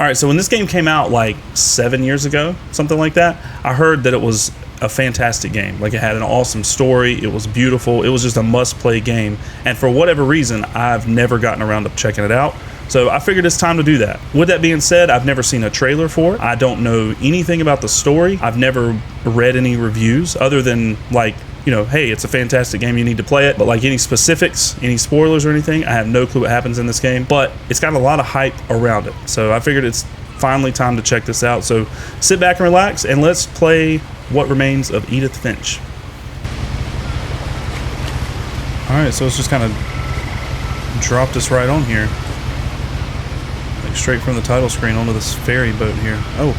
All right, so when this game came out like 7 years ago, something like that, I heard that it was a fantastic game. Like, it had an awesome story. It was beautiful. It was just a must-play game. And for whatever reason, I've never gotten around to checking it out. So I figured it's time to do that. With that being said, I've never seen a trailer for it. I don't know anything about the story. I've never read any reviews other than, like, you know, hey, it's a fantastic game, you need to play it. But like any specifics, any spoilers or anything, I have no clue what happens in this game. But it's got a lot of hype around it. So I figured it's finally time to check this out. So sit back and relax, and let's play What Remains of Edith Finch. Alright, so it's just kind of dropped us right on here. Like straight from the title screen onto this ferry boat here. Oh.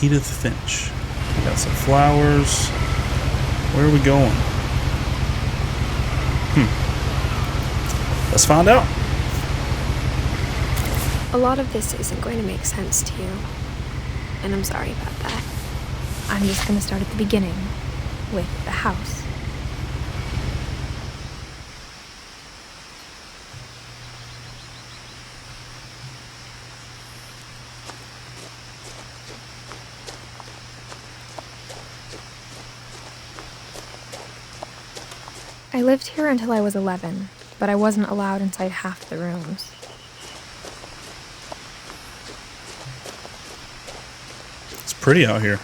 Edith Finch. Got some flowers. Where are we going? Let's find out. A lot of this isn't going to make sense to you, and I'm sorry about that. I'm just going to start at the beginning, with the house. I lived here until I was 11, but I wasn't allowed inside half the rooms. It's pretty out here.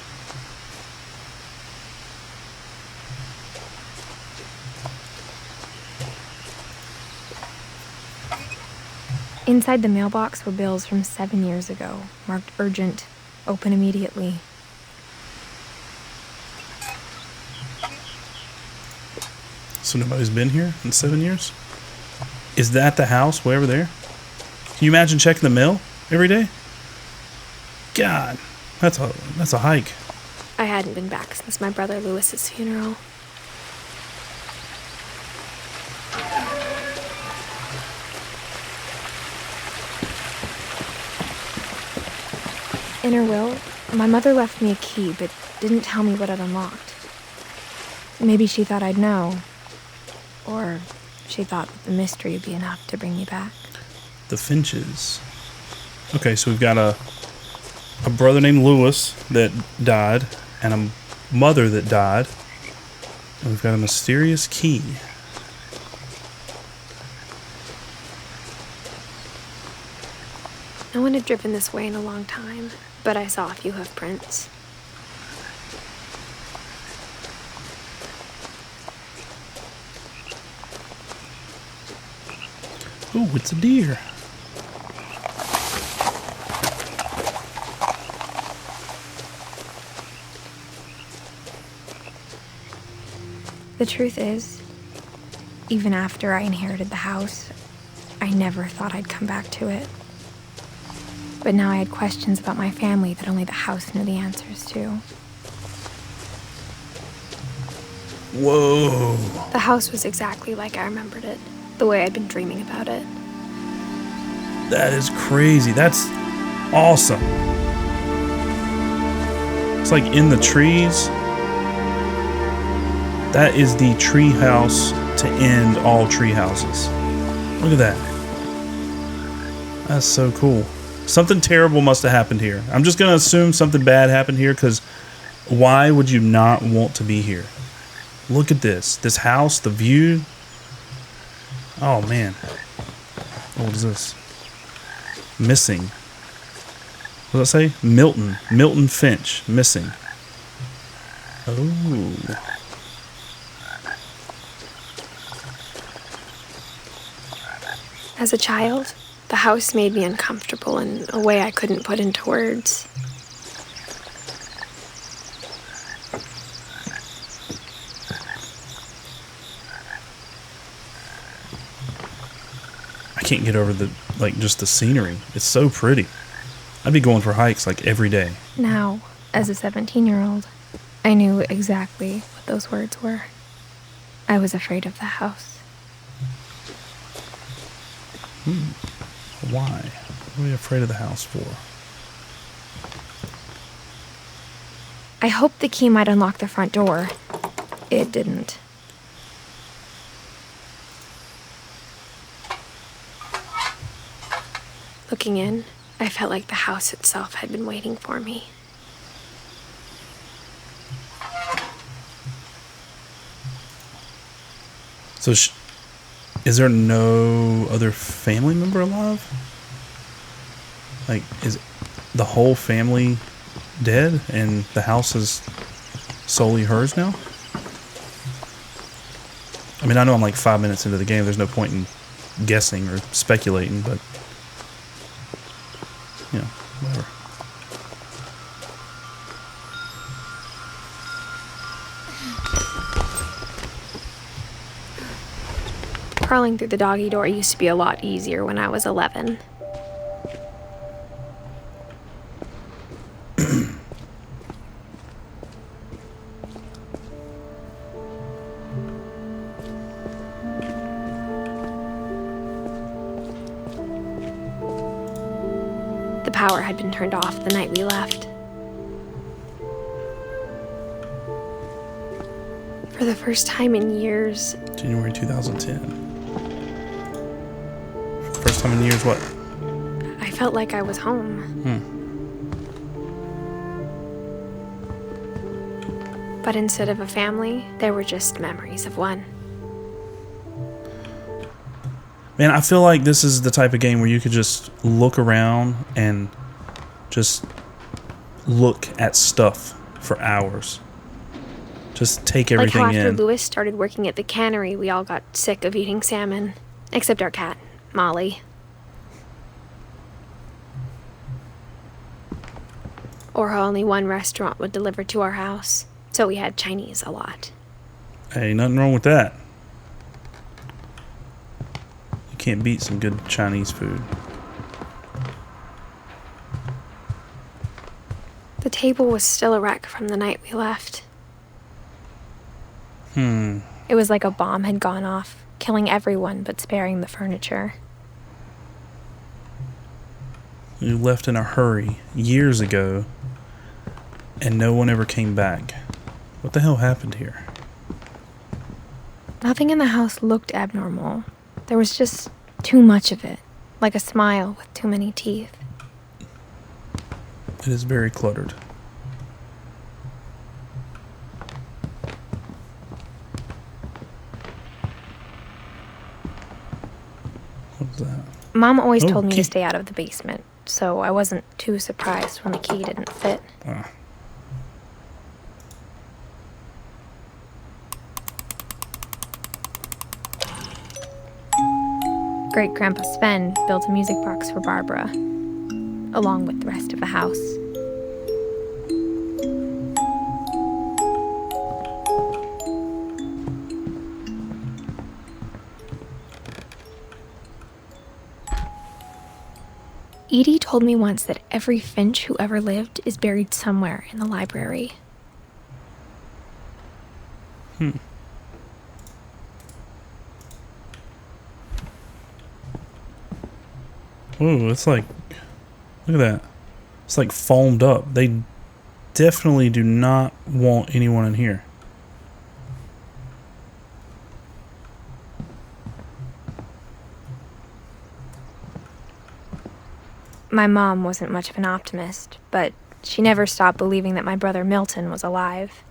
Inside the mailbox were bills from 7 years ago, marked urgent, open immediately. So nobody's been here in 7 years? Is that the house way over there? Can you imagine checking the mail every day? God, that's a hike. I hadn't been back since my brother Lewis's funeral. In her will, my mother left me a key, but didn't tell me what it unlocked. Maybe she thought I'd know. Or she thought that the mystery would be enough to bring me back. The Finches. Okay, so we've got a brother named Lewis that died, and a mother that died. And we've got a mysterious key. No one had driven this way in a long time, but I saw a few hoof prints. Oh, it's a deer. The truth is, even after I inherited the house, I never thought I'd come back to it. But now I had questions about my family that only the house knew the answers to. Whoa. The house was exactly like I remembered it, the way I'd been dreaming about it. That is crazy. That's awesome. It's like in the trees. That is the tree house to end all tree houses. Look at that. That's so cool. Something terrible must have happened here. I'm just going to assume something bad happened here, because why would you not want to be here? Look at this. This house, the view. Oh, man. What is this? Missing. What does it say? Milton. Milton Finch. Missing. Oh. As a child, the house made me uncomfortable in a way I couldn't put into words. I can't get over just the scenery. It's so pretty. I'd be going for hikes like every day. Now, as a 17-year-old, I knew exactly what those words were. I was afraid of the house. Why? What are we afraid of the house for? I hoped the key might unlock the front door. It didn't. Looking in, I felt like the house itself had been waiting for me. So, is there no other family member alive? Like, is the whole family dead and the house is solely hers now? I mean, I know I'm like 5 minutes into the game. There's no point in guessing or speculating, but, you know, whatever. Crawling through the doggy door used to be a lot easier when I was 11. The power had been turned off the night we left. For the first time in years... January 2010. First time in years, what? I felt like I was home. But instead of a family, there were just memories of one. Man, I feel like this is the type of game where you could just look around and just look at stuff for hours. Just take everything in. Like how after Lewis started working at the cannery, we all got sick of eating salmon. Except our cat, Molly. Or how only one restaurant would deliver to our house. So we had Chinese a lot. Hey, nothing wrong with that. You can't beat some good Chinese food. The table was still a wreck from the night we left. It was like a bomb had gone off, killing everyone but sparing the furniture. You left in a hurry years ago, and no one ever came back. What the hell happened here? Nothing in the house looked abnormal. There was just too much of it, like a smile with too many teeth. It is very cluttered. What was that? Mom always told me key. to stay out of the basement, so I wasn't too surprised when the key didn't fit. Great-Grandpa Sven built a music box for Barbara, along with the rest of the house. Edie told me once that every Finch who ever lived is buried somewhere in the library. Ooh, it's like, look at that. It's like foamed up. They definitely do not want anyone in here. My mom wasn't much of an optimist, but she never stopped believing that my brother Milton was alive.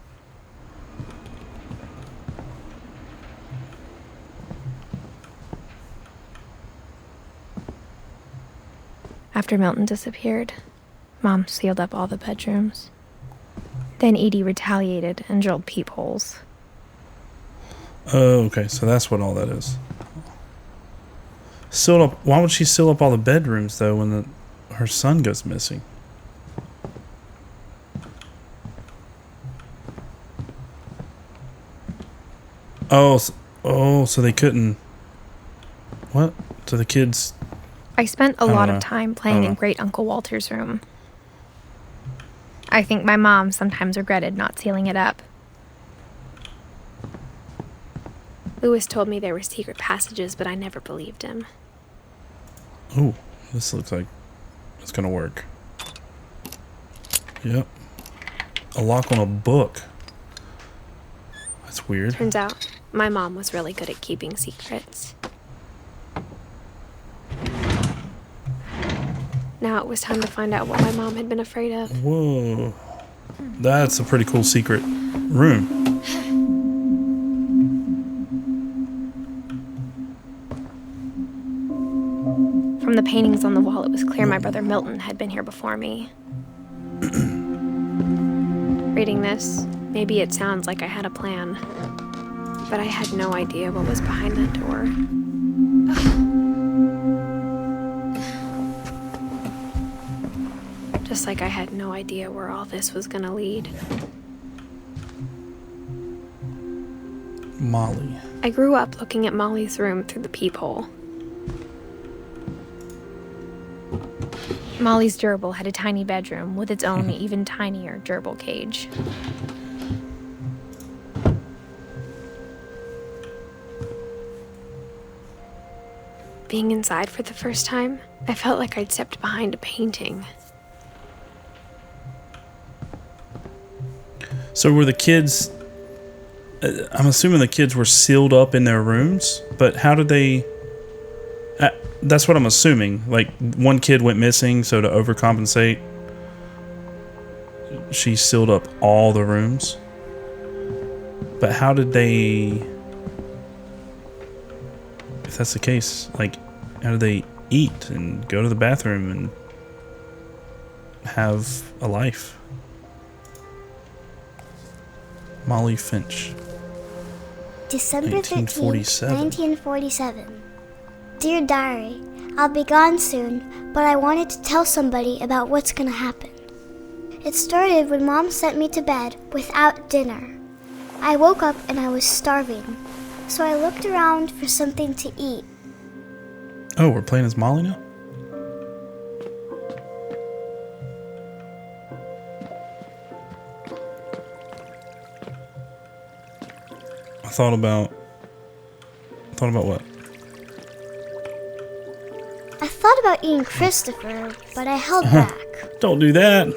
After Milton disappeared, Mom sealed up all the bedrooms. Then Edie retaliated and drilled peepholes. Oh, okay, so that's what all that is. Sealed up. Why would she seal up all the bedrooms though when her son goes missing? Oh, so they couldn't. What? So the kids. I spent a lot know. of time playing in Great Uncle Walter's room. I think my mom sometimes regretted not sealing it up. Lewis told me there were secret passages, but I never believed him. Ooh, this looks like it's gonna work. Yep. A lock on a book. That's weird. Turns out, my mom was really good at keeping secrets. Now it was time to find out what my mom had been afraid of. Whoa. That's a pretty cool secret room. From the paintings on the wall, it was clear my brother Milton had been here before me. Reading this, maybe it sounds like I had a plan, but I had no idea what was behind that door. Just like I had no idea where all this was gonna lead. Molly. I grew up looking at Molly's room through the peephole. Molly's gerbil had a tiny bedroom with its own even tinier gerbil cage. Being inside for the first time, I felt like I'd stepped behind a painting. So were the kids... I'm assuming the kids were sealed up in their rooms, but how did they... that's what I'm assuming. Like, one kid went missing, so to overcompensate, she sealed up all the rooms. But how did they... If that's the case, like, how do they eat and go to the bathroom and have a life? Molly Finch. December 13th, 1947. 1947. Dear Diary, I'll be gone soon, but I wanted to tell somebody about what's gonna happen. It started when Mom sent me to bed without dinner. I woke up and I was starving, so I looked around for something to eat. Oh, we're playing as Molly now? I thought about what? I thought about eating Christopher, but I held back. Don't do that.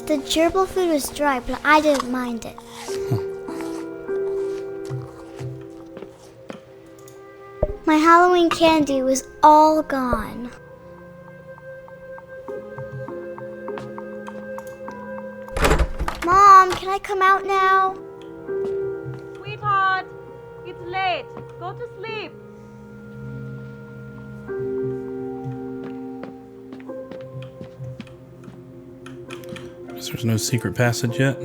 The gerbil food was dry, but I didn't mind it. My Halloween candy was all gone. Mom, can I come out now? Sweetheart, it's late. Go to sleep. There's no secret passage yet,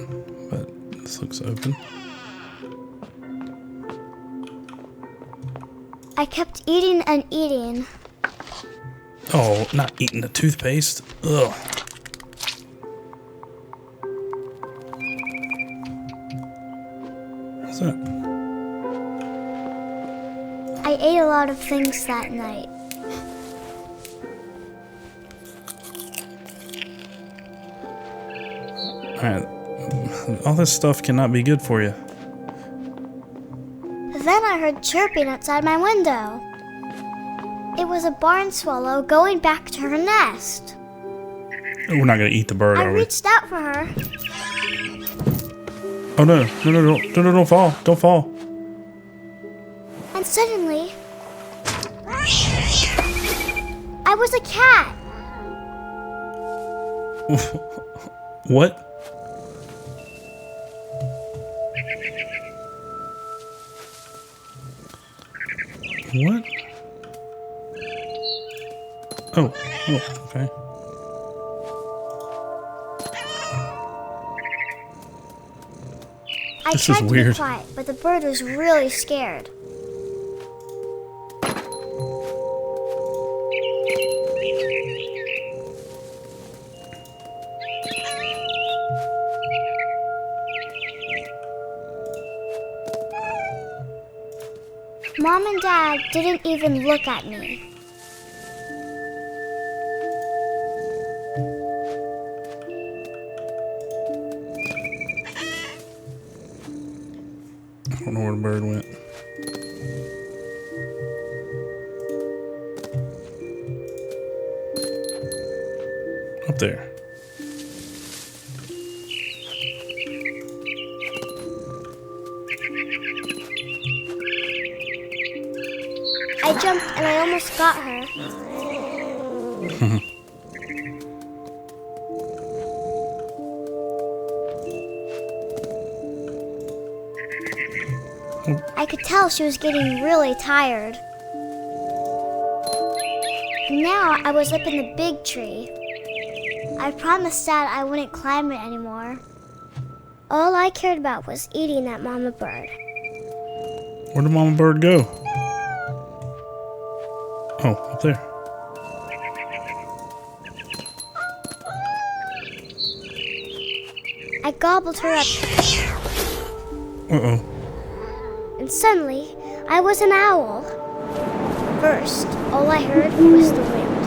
but this looks open. I kept eating and eating. Oh, not eating the toothpaste. Ugh. What's that? I ate a lot of things that night. Alright. All this stuff cannot be good for you. Then I heard chirping outside my window. It was a barn swallow going back to her nest. We're not gonna eat the bird, I are we? reached out for her. Oh no, don't fall, don't fall. And suddenly, I was a cat. What? What? Oh, okay. I This is tried to be weird. quiet, but the bird was really scared. Mom and Dad didn't even look at me. I don't know where the bird went. Up there. I jumped and I almost got her. I could tell she was getting really tired. Now I was up in the big tree. I promised Dad I wouldn't climb it anymore. All I cared about was eating that mama bird. Where'd the mama bird go? Oh, up there. I gobbled her up, Uh-oh. and suddenly I was an owl. First, all I heard was the wind.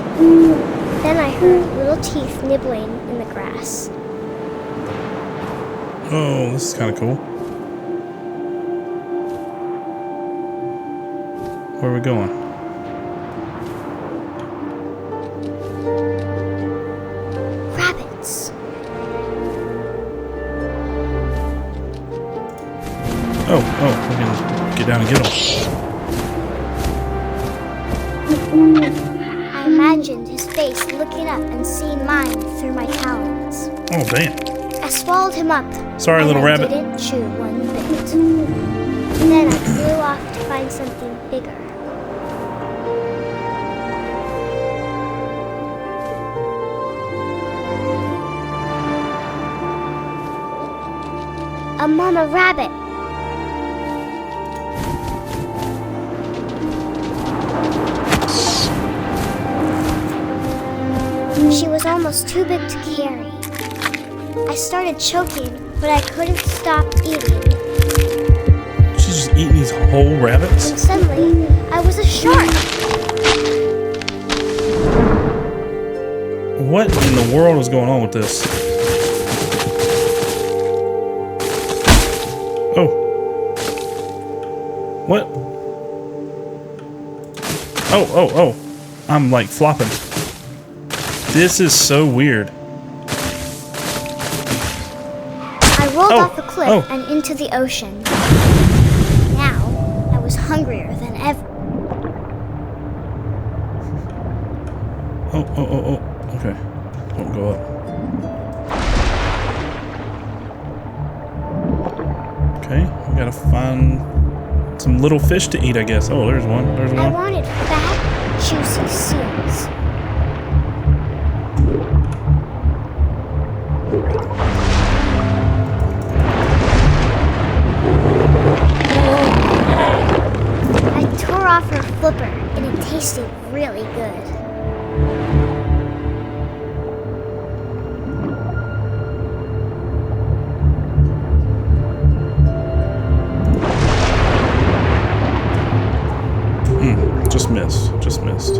Then I heard little teeth nibbling in the grass. Oh, this is kind of cool. Where are we going? Rabbits. Oh, we can get down and get them. I imagined his face looking up and seeing mine through my talons. Oh, damn. I swallowed him up. Sorry, and little I rabbit. didn't chew one bit. Then I flew off to find something bigger. A mama rabbit. She was almost too big to carry. I started choking, but I couldn't stop eating. She's just eating these whole rabbits? And suddenly, I was a shark. What in the world is going on with this? Oh. What? Oh. I'm like flopping. This is so weird. I rolled off the cliff and into the ocean. Now, I was hungrier than ever. Oh. Okay. Don't go up. Okay, we gotta find some little fish to eat, I guess. Oh, there's one. There's I one. wanted fat, juicy seals. I tore off her flipper, and it tasted really good. Just missed.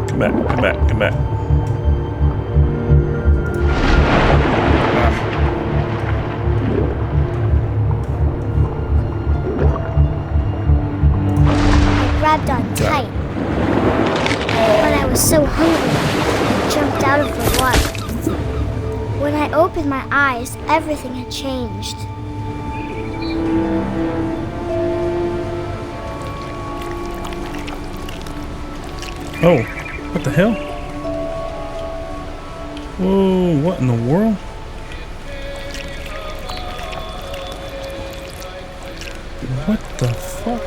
Come back. Grabbed on tight. But I was so hungry, I jumped out of the water. When I opened my eyes, everything had changed. Oh, what the hell? Whoa, what in the world? What the fuck?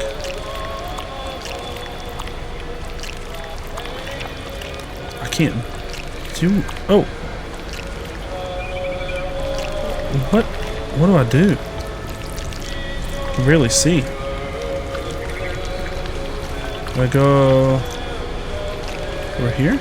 I can't do... Oh. What do I do? I can barely see. Do I go... We're here?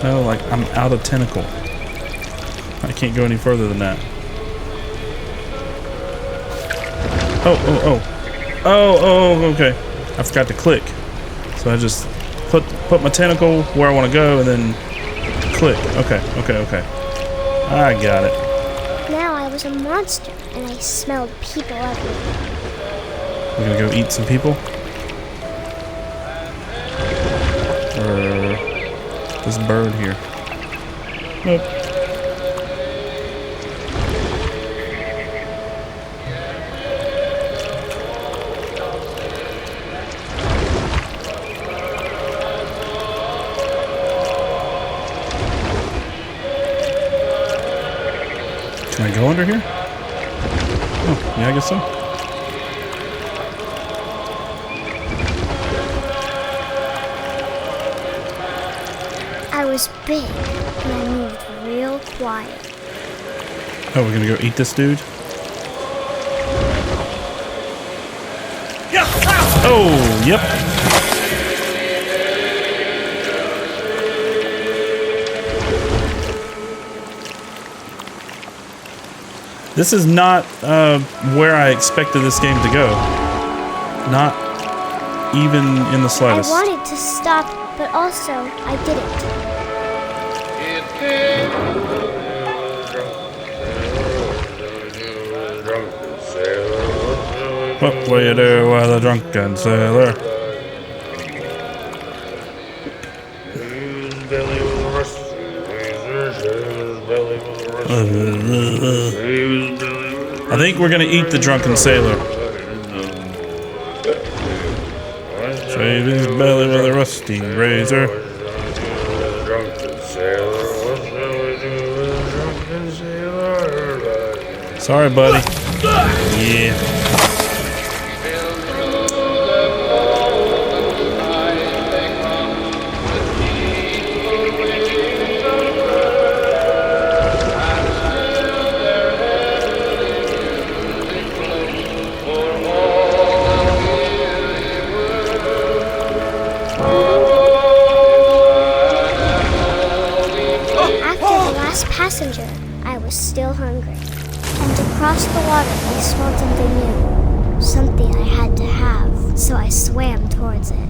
No, like I'm out of tentacle. I can't go any further than that. Oh, okay. I forgot to click. So I just put my tentacle where I want to go and then click. Okay. I got it. Now I was a monster, and I smelled people everywhere. We're gonna go eat some people? Or This bird here. Nope. Can I go under here? Oh, yeah, I guess so. I was big, and I moved real quiet. Oh, we're gonna go eat this dude? Yeah! Oh, yep. This is not where I expected this game to go. Not even in the slightest. I wanted to stop, but also I didn't. What will you do with a drunken sailor? I think we're gonna eat the drunken sailor. Shave his belly with a rusty razor. Sorry, buddy. Yeah. Passenger, I was still hungry. And across the water, I smelled something new. Something I had to have, so I swam towards it.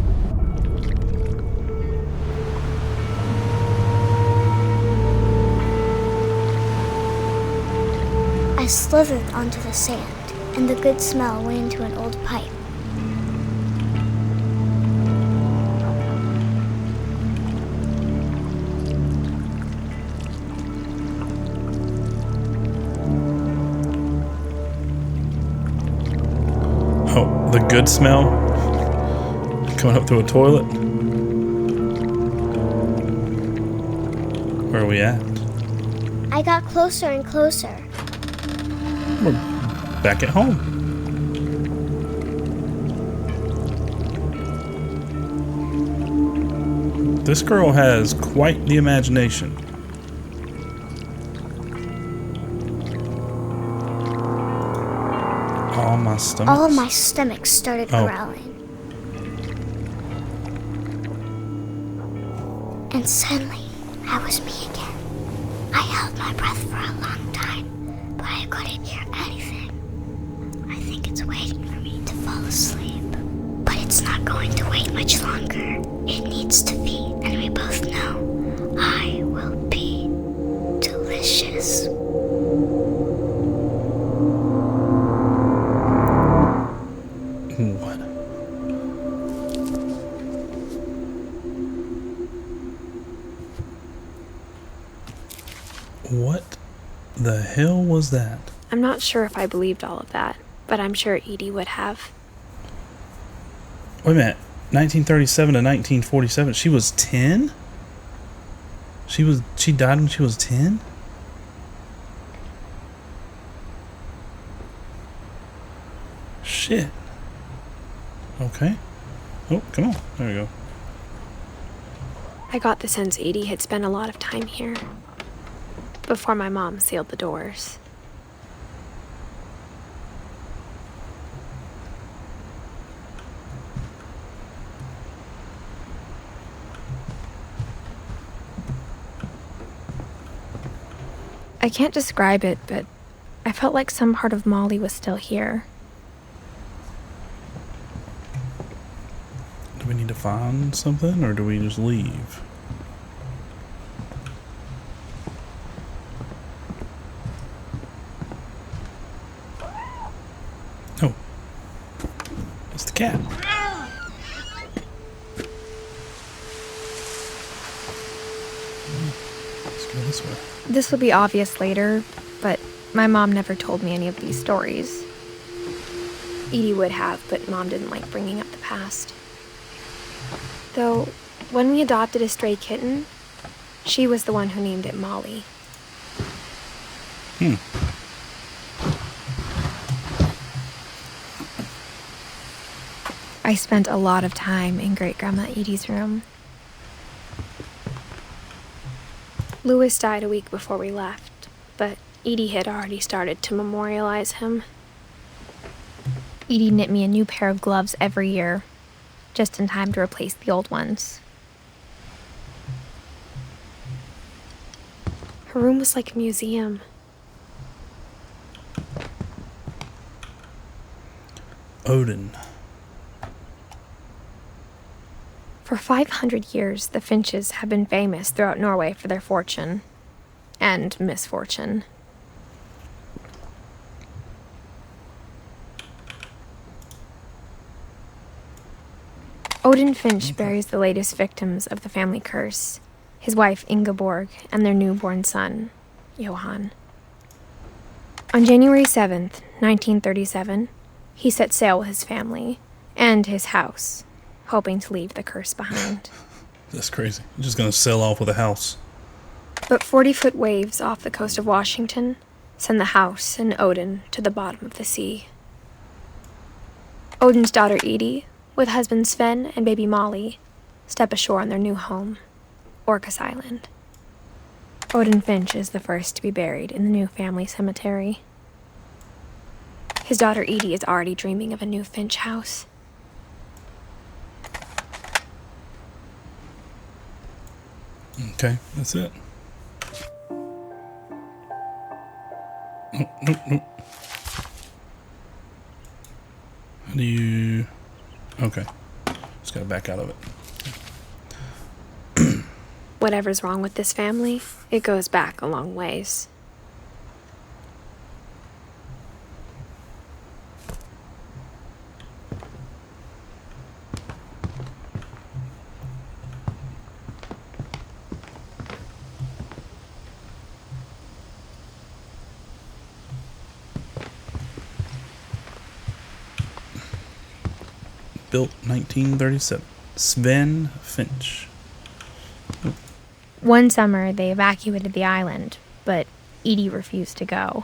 I slithered onto the sand, and the good smell went into an old pipe. Oh, the good smell coming up through a toilet. Where are we at? I got closer and closer. We're back at home. This girl has quite the imagination. All my stomach started growling. And suddenly, I was me again. I held my breath for a long time, but I couldn't hear anything. I think it's waiting for me to fall asleep. But it's not going to wait much longer. It needs to feed, and we both know I will be delicious. What? What the hell was that? I'm not sure if I believed all of that, but I'm sure Edie would have. Wait a minute. 1937 to 1947. She was 10? She died when she was 10? Shit. Okay. Oh, come on. There we go. I got the sense Edie had spent a lot of time here before my mom sealed the doors. I can't describe it, but I felt like some part of Molly was still here. Do we need to find something, or do we just leave? Oh. It's the cat. this way. This will be obvious later, but my mom never told me any of these stories. Edie would have, but Mom didn't like bringing up the past. Though, when we adopted a stray kitten, she was the one who named it Molly. I spent a lot of time in Great-Grandma Edie's room. Lewis died a week before we left, but Edie had already started to memorialize him. Edie knit me a new pair of gloves every year, just in time to replace the old ones. Her room was like a museum. Odin. For 500 years, the Finches have been famous throughout Norway for their fortune and misfortune. Odin Finch buries the latest victims of the family curse, his wife Ingeborg and their newborn son, Johan. On January 7th, 1937, he set sail with his family and his house, hoping to leave the curse behind. That's crazy. I'm just gonna sail off with a house. But 40-foot waves off the coast of Washington send the house and Odin to the bottom of the sea. Odin's daughter Edie, with husband Sven and baby Molly, step ashore on their new home, Orcas Island. Odin Finch is the first to be buried in the new family cemetery. His daughter Edie is already dreaming of a new Finch house. Okay, that's it. Nope. How do you... Okay. Just gotta back out of it. Whatever's wrong with this family, it goes back a long ways. Built 1937. Sven Finch. One summer, they evacuated the island, but Edie refused to go.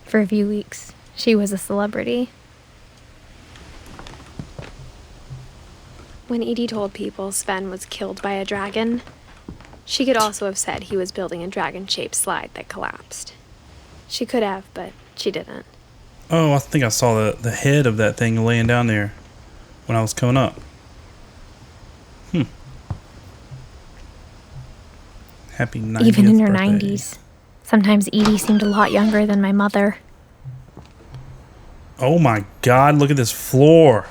For a few weeks, she was a celebrity. When Edie told people Sven was killed by a dragon, she could also have said he was building a dragon-shaped slide that collapsed. She could have, but she didn't. Oh, I think I saw the head of that thing laying down there when I was coming up. Happy 90th Even in her birthday. 90s. Sometimes Edie seemed a lot younger than my mother. Oh my God, look at this floor.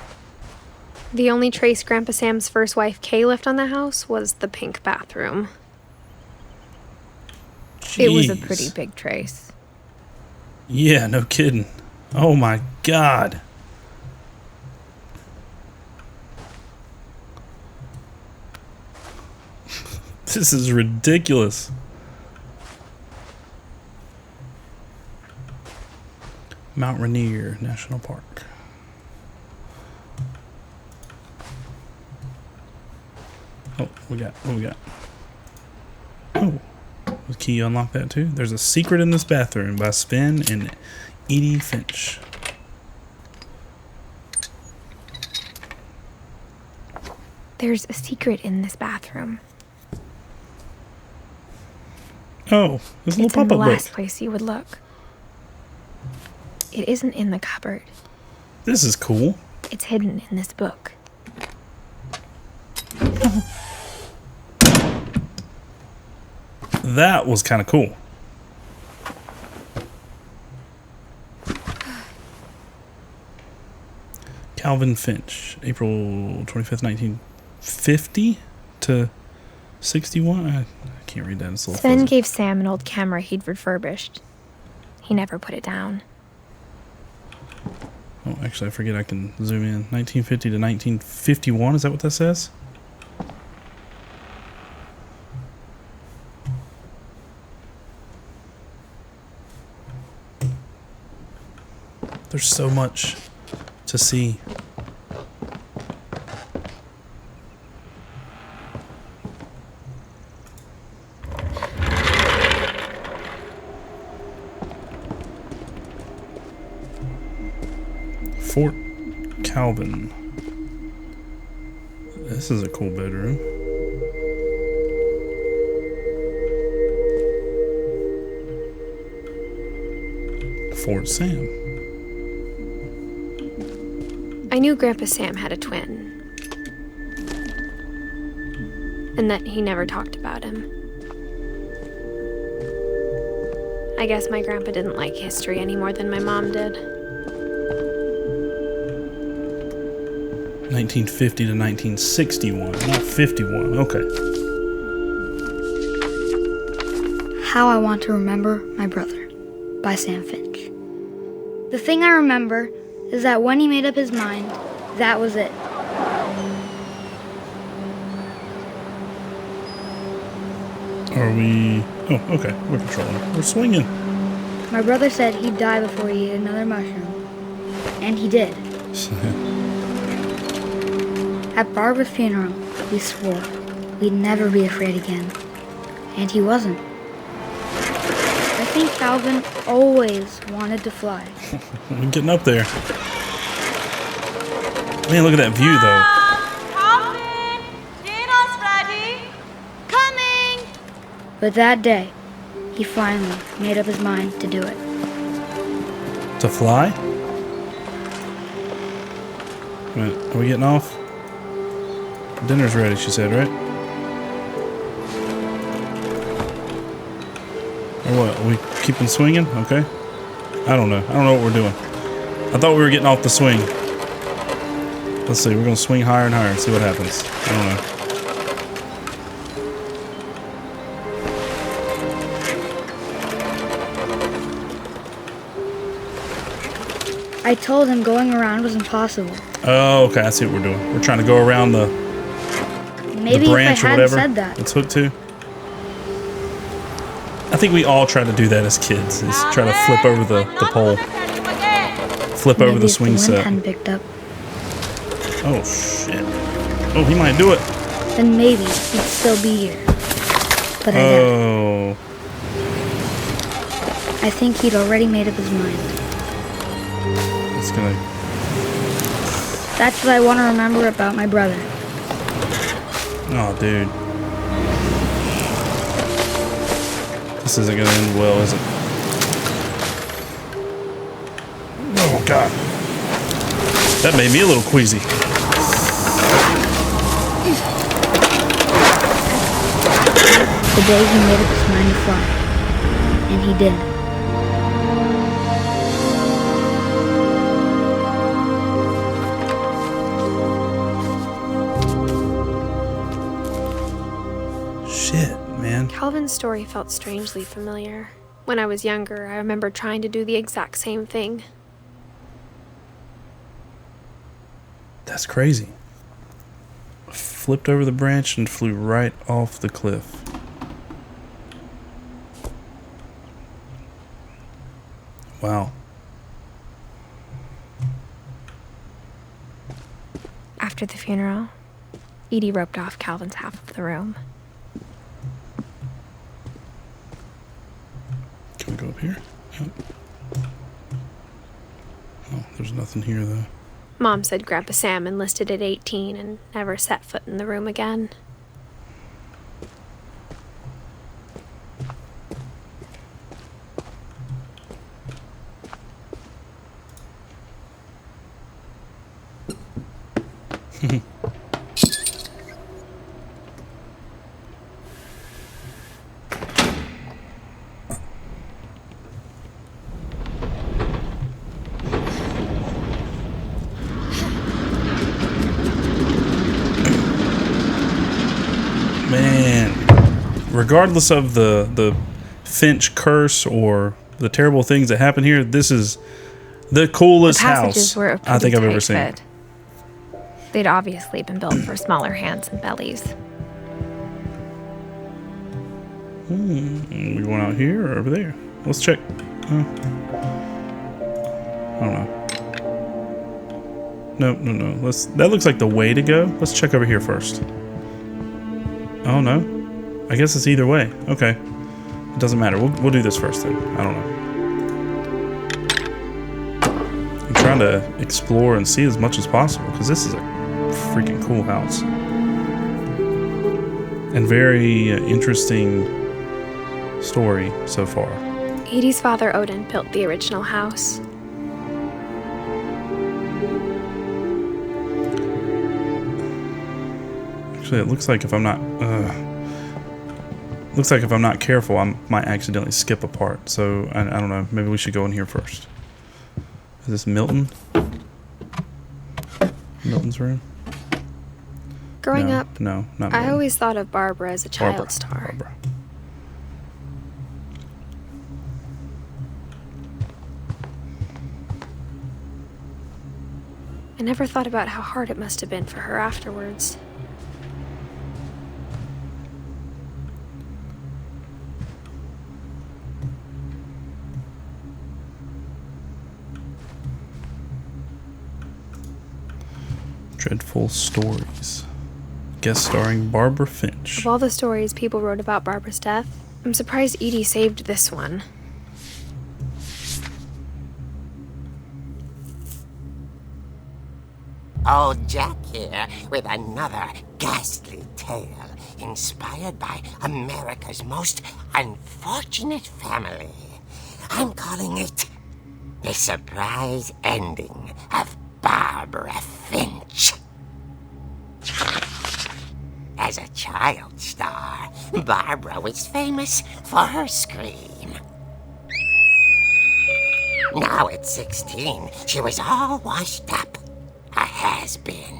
The only trace Grandpa Sam's first wife Kay left on the house was the pink bathroom. It was a Jeez. pretty big trace. Yeah, no kidding. Oh my God. This is ridiculous. Mount Rainier National Park. Oh, what we got? Oh, the key unlock that too. There's a secret in this bathroom by Sven and Edie Finch. There's a secret in this bathroom. Oh, this little It's in the pop-up last book. place you would look. It isn't in the cupboard. This is cool. It's hidden in this book. That was kind of cool. Calvin Finch, April 25th, 1950 to 61. I can't read that. It's a little Sven fuzzy. gave Sam an old camera he'd refurbished. He never put it down. Oh, actually, I forget I can zoom in. 1950 to 1951. Is that what that says? There's so much to see. Fort Calvin. This is a cool bedroom. Fort Sam. I knew Grandpa Sam had a twin, and that he never talked about him. I guess my grandpa didn't like history any more than my mom did. 1950 to 1961, not 51. Okay. How I Want to Remember My Brother by Sam Finch. The thing I remember is that when he made up his mind, that was it. Are we... Oh, okay. We're controlling. We're swinging. My brother said he'd die before he ate another mushroom. And he did. At Barbara's funeral, we swore we'd never be afraid again. And he wasn't. I think Calvin always wanted to fly. We're getting up there. Man, look at that view, though. Calvin! Dinner's ready! Coming! But that day, he finally made up his mind to do it. To fly? Wait, are we getting off? Dinner's ready, she said, right? Or what? Are we keeping swinging? Okay. I don't know. I don't know what we're doing. I thought we were getting off the swing. Let's see. We're going to swing higher and higher and see what happens. I don't know. I told him going around was impossible. Oh, okay. I see what we're doing. We're trying to go around the Maybe branch if I or hadn't whatever said that. it's hooked to. I think we all try to do that as kids. Is try to flip over the pole. Flip over Maybe the if swing the wind set. hadn't picked up, Oh, shit. Oh, he might do it. then maybe he'd still be here. But I doubt it. Oh. I think he'd already made up his mind. It's gonna... That's what I want to remember about my brother. Oh, dude. This isn't gonna end well, is it? Oh, God. That made me a little queasy. The day he made up his mind to fly. And he did. Shit, man. Calvin's story felt strangely familiar. When I was younger, I remember trying to do the exact same thing. That's crazy. Flipped over the branch and flew right off the cliff. Wow. After the funeral, Edie roped off Calvin's half of the room. Can we go up here? Yep. Oh, there's nothing here, though. Mom said Grandpa Sam enlisted at 18 and never set foot in the room again. Man, regardless of the Finch curse or the terrible things that happen here, this is the coolest The passages house were a I pretty think I've ever tight seen. fit. They'd obviously been built for smaller hands and bellies. We going out here or over there? Let's check. I don't know. No. That looks like the way to go. Let's check over here first. Oh no. I guess it's either way. Okay. It doesn't matter. We'll do this first then. I don't know. I'm trying to explore and see as much as possible because this is a freaking cool house. And very interesting story so far. Edie's father, Odin, built the original house. Actually, it looks like if I'm not careful, I might accidentally skip a part. So I don't know. Maybe we should go in here first. Is this Milton? Milton's room? Growing up, no, not I Milton. always thought of Barbara as a child star. Barbara. I never thought about how hard it must have been for her afterwards. Dreadful Stories. Guest starring Barbara Finch. Of all the stories people wrote about Barbara's death, I'm surprised Edie saved this one. Old Jack here with another ghastly tale inspired by America's most unfortunate family. I'm calling it The Surprise Ending of Barbara Finch. As a child star, Barbara was famous for her scream. Now at 16, she was all washed up. A has-been.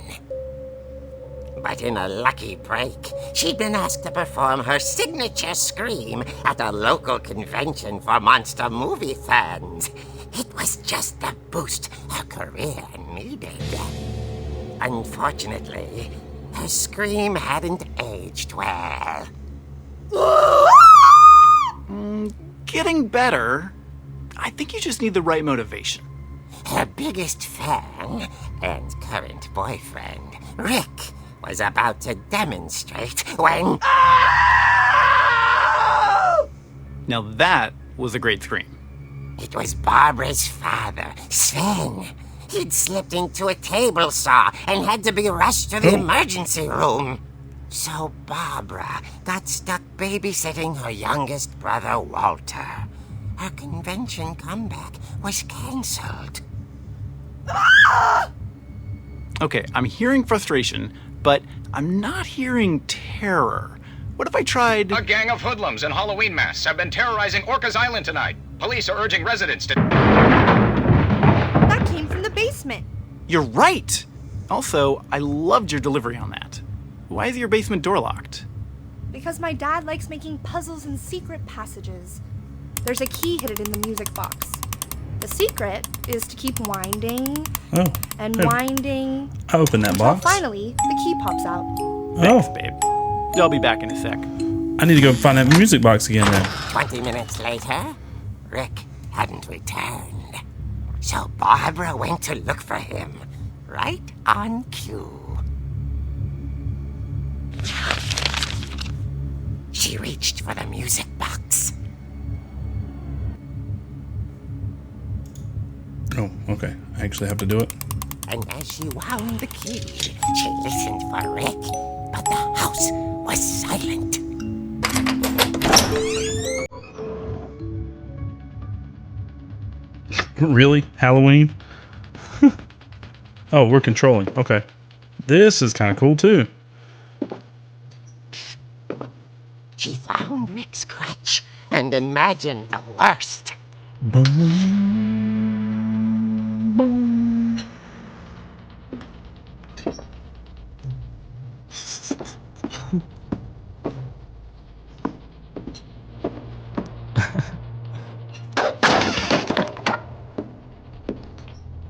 But in a lucky break, she'd been asked to perform her signature scream at a local convention for monster movie fans. It was just the boost her career needed. Unfortunately, her scream hadn't aged well. Getting better. I think you just need the right motivation. Her biggest fan and current boyfriend, Rick, was about to demonstrate when... Now that was a great scream. It was Barbara's father, Sven. He'd slipped into a table saw and had to be rushed to the emergency room. So Barbara got stuck babysitting her youngest brother, Walter. Her convention comeback was cancelled. Okay, I'm hearing frustration, but I'm not hearing terror. What if I tried... A gang of hoodlums in Halloween masks have been terrorizing Orcas Island tonight. Police are urging residents to... That came from the basement. You're right! Also, I loved your delivery on that. Why is your basement door locked? Because my dad likes making puzzles and secret passages. There's a key hidden in the music box. The secret is to keep winding and winding. I opened that box. Finally, the key pops out. Thanks, babe. I'll be back in a sec. I need to go find that music box again then. 20 minutes later, Rick hadn't returned. So Barbara went to look for him, right on cue. She reached for the music box. Oh, okay. I actually have to do it. And as she wound the key, she listened for Rick, but the house was silent. Really? Halloween? Oh, we're controlling. Okay. This is kind of cool too. She found Rick's crutch and imagined the worst.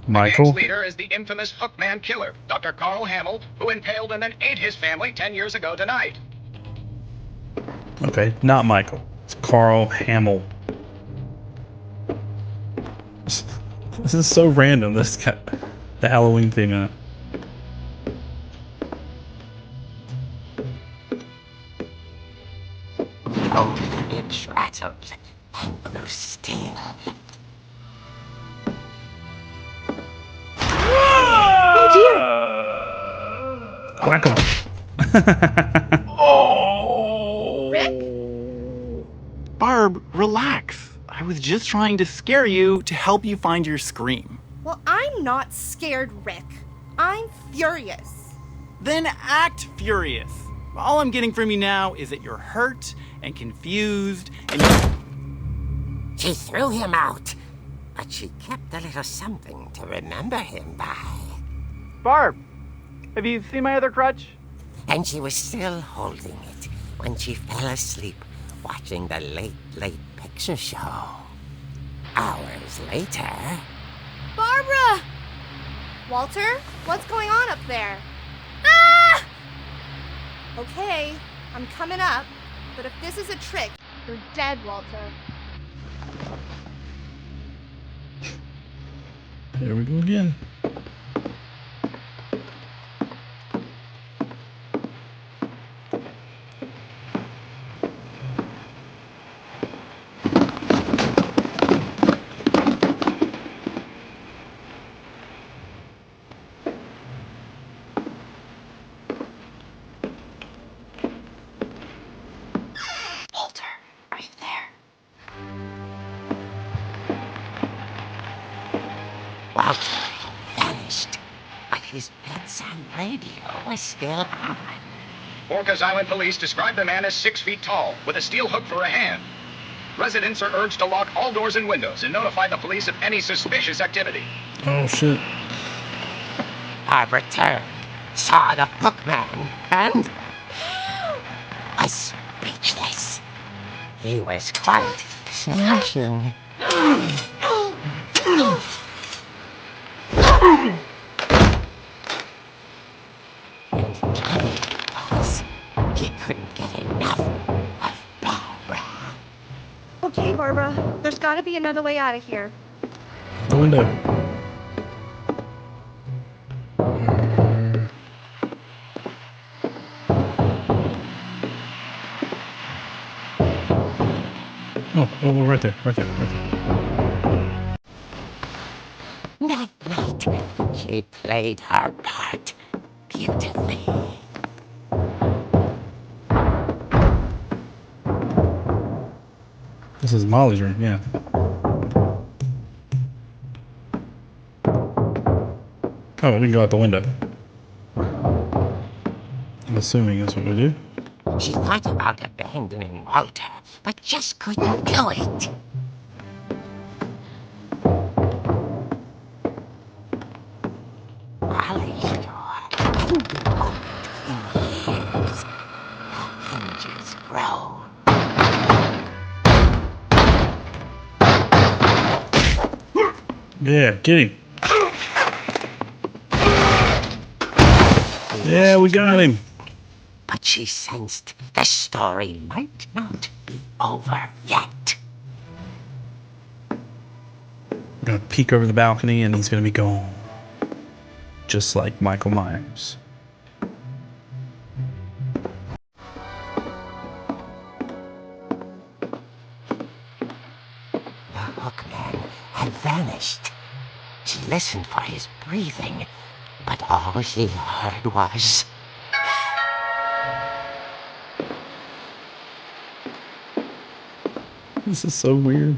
Michael? The gang's leader is the infamous Hookman killer, Dr. Carl Hamill, who impaled and then ate his family 10 years ago tonight. Okay, not Michael. It's Carl Hamill. This is so random. This guy. The Halloween theme in it. Oh, it rattled and blew steel. Whack 'em. Barb, relax. I was just trying to scare you to help you find your scream. Well, I'm not scared, Rick. I'm furious. Then act furious. All I'm getting from you now is that you're hurt and confused and She threw him out, but she kept a little something to remember him by. Barb, have you seen my other crutch? And she was still holding it when she fell asleep watching the late picture show. Hours later... Barbara! Walter, what's going on up there? Ah! Okay, I'm coming up, but if this is a trick, you're dead, Walter. Here we go again. Walter, are you there? Walter vanished, but his bedside radio was still on. Orcas Island police describe the man as 6 feet tall, with a steel hook for a hand. Residents are urged to lock all doors and windows and notify the police of any suspicious activity. Oh shit. Barbara turned, saw the bookman, and was speechless. He was quite smashing. He couldn't get enough of Barbara. Okay, Barbara, there's gotta be another way out of here. The window. Oh, right there. That night, she played her part beautifully. This is Molly's room, yeah. Oh, we can go out the window. I'm assuming that's what we do. She thought about abandoning Walter, but just couldn't do it. Molly hadn't been opened in years. Hinges grow. Yeah, get him. Yeah, we got him. But she sensed the story might not be over yet. We're gonna peek over the balcony and he's gonna be gone. Just like Michael Myers. The hookman had vanished. She listened for his breathing, but all she heard was... This is so weird.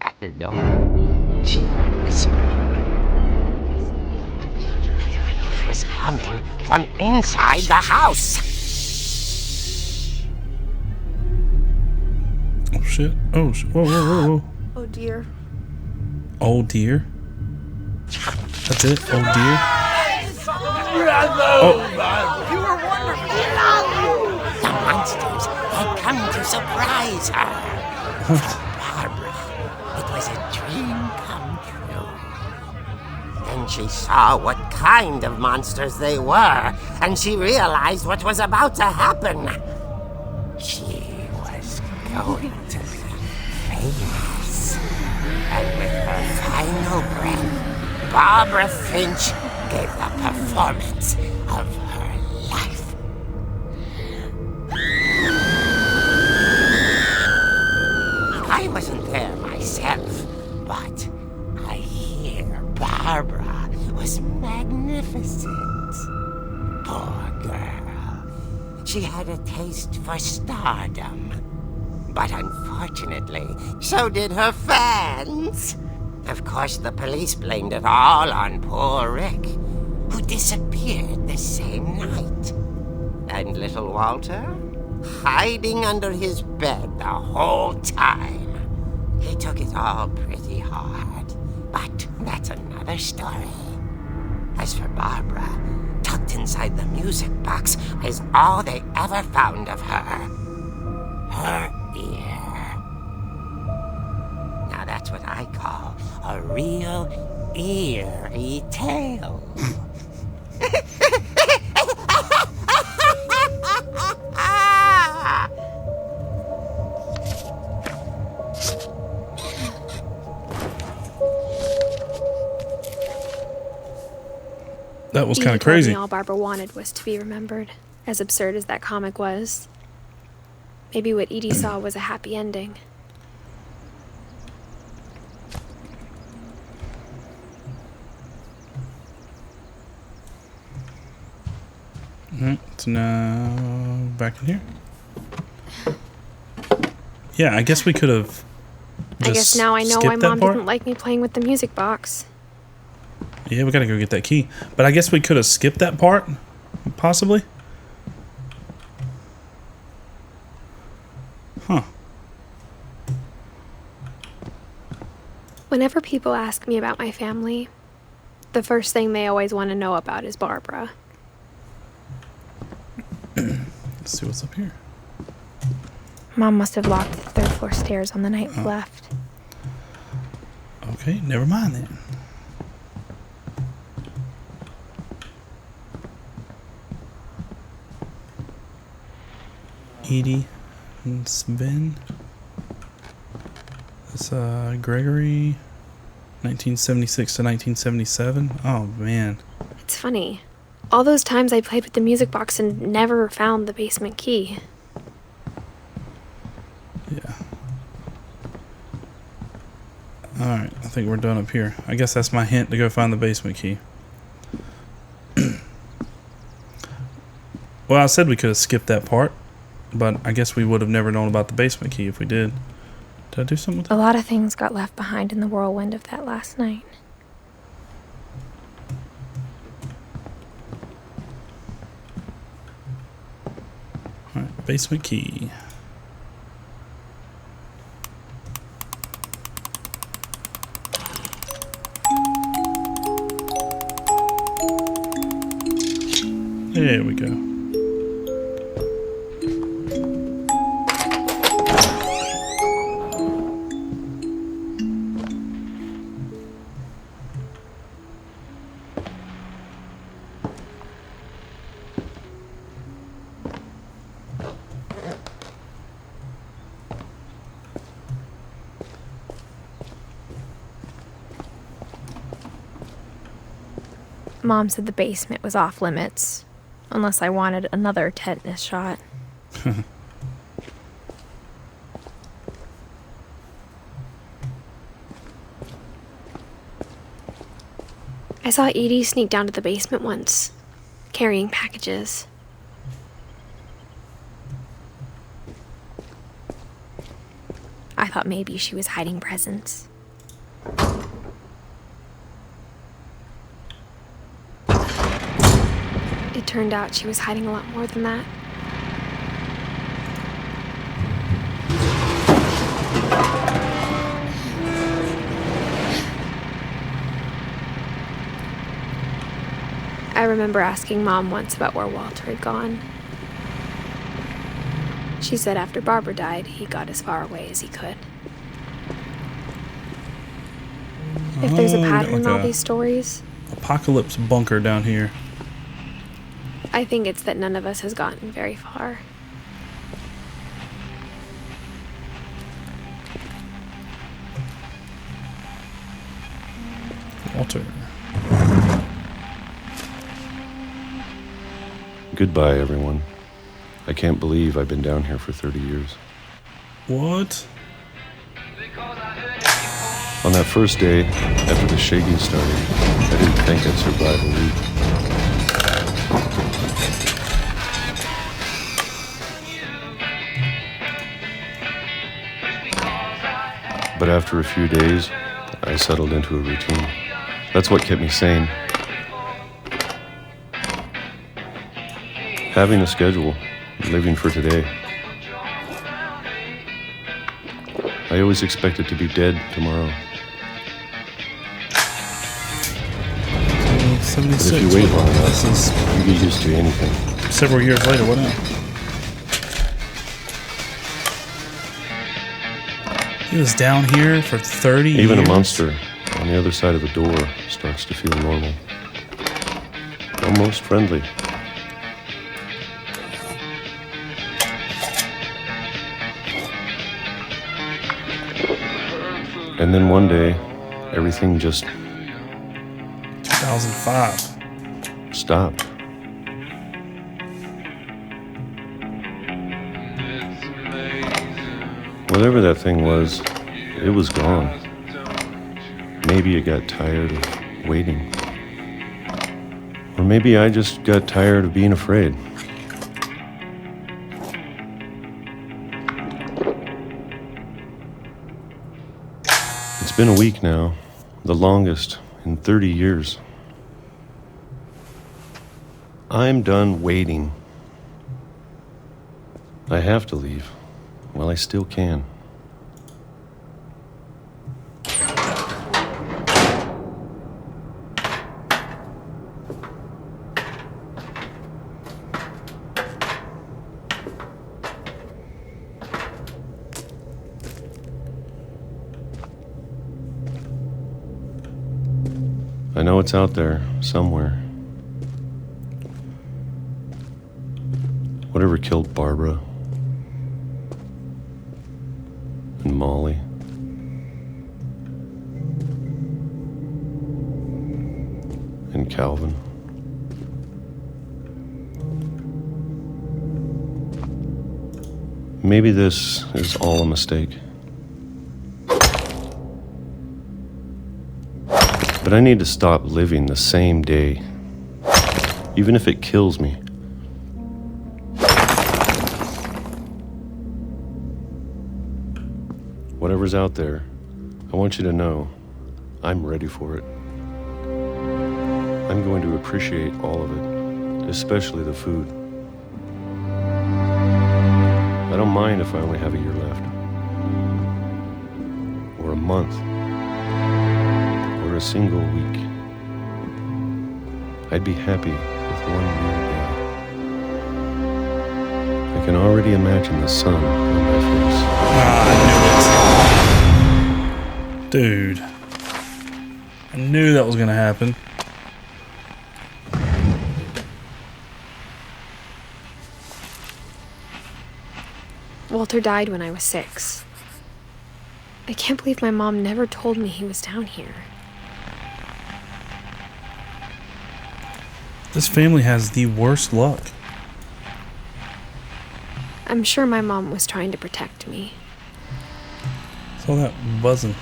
At the door, she heard whispering. It was coming from inside the house. Oh shit. Oh shit. Whoa. Oh dear. Oh dear. That's it. Oh dear. You were wonderful. The monsters had come to surprise her. For Barbara, it was a dream come true. Then she saw what kind of monsters they were, and she realized what was about to happen. She was going to be famous. And with her final breath, Barbara Finch gave the performance of her life. I wasn't there myself, but I hear Barbara was magnificent. Poor girl. She had a taste for stardom. But unfortunately, so did her fans. Of course, the police blamed it all on poor Rick, who disappeared the same night. And little Walter, hiding under his bed the whole time. He took it all pretty hard, but that's another story. As for Barbara, tucked inside the music box is all they ever found of her. Her ear. Now that's what I call a real eerie tale. That was kind Edie of crazy. told me all Barbara wanted was to be remembered, as absurd as that comic was. Maybe what Edie saw was a happy ending. So now back in here. Yeah, I guess we could have. I guess now I know why Mom didn't like me playing with the music box. Yeah, we gotta go get that key. But I guess we could have skipped that part, possibly. Huh. Whenever people ask me about my family, the first thing they always want to know about is Barbara. Let's see what's up here. Mom must have locked the third floor stairs on the night we left. Okay, never mind then. Edie and Sven. That's Gregory, 1976 to 1977. Oh man. It's funny. All those times I played with the music box and never found the basement key. Yeah. Alright, I think we're done up here. I guess that's my hint to go find the basement key. Well, I said we could have skipped that part, but I guess we would have never known about the basement key if we did. Did I do something with that? A lot of things got left behind in the whirlwind of that last night. Alright, basement key. There we go. Mom said the basement was off limits, unless I wanted another tetanus shot. I saw Edie sneak down to the basement once, carrying packages. I thought maybe she was hiding presents. It turned out she was hiding a lot more than that. I remember asking Mom once about where Walter had gone. She said after Barbara died, he got as far away as he could. If there's a pattern in all these stories, Apocalypse bunker down here. I think it's that none of us has gotten very far. Walter. Goodbye, everyone. I can't believe I've been down here for 30 years. What? On that first day, after the shaking started, I didn't think I'd survive a week. But after a few days, I settled into a routine. That's what kept me sane. Having a schedule, living for today. I always expected to be dead tomorrow. But if you wait long enough, you get used to anything. Several years later, what now? He was down here for 30 years? Even a monster on the other side of the door starts to feel normal. Almost friendly. And then one day, everything just 2005. stopped. Whatever that thing was, it was gone. Maybe it got tired of waiting. Or maybe I just got tired of being afraid. It's been a week now, the longest in 30 years. I'm done waiting. I have to leave while I still can. I know it's out there somewhere. Whatever killed Barbara and Molly and Calvin. Maybe this is all a mistake. But I need to stop living the same day, even if it kills me. Whatever's out there, I want you to know I'm ready for it. I'm going to appreciate all of it, especially the food. I don't mind if I only have a year left, or a month, or a single week. I'd be happy with one new day. I can already imagine the sun on my face. I knew it. Dude. I knew that was going to happen. Walter died when I was 6. I can't believe my mom never told me he was down here. This family has the worst luck. I'm sure my mom was trying to protect me. What's all that buzzing?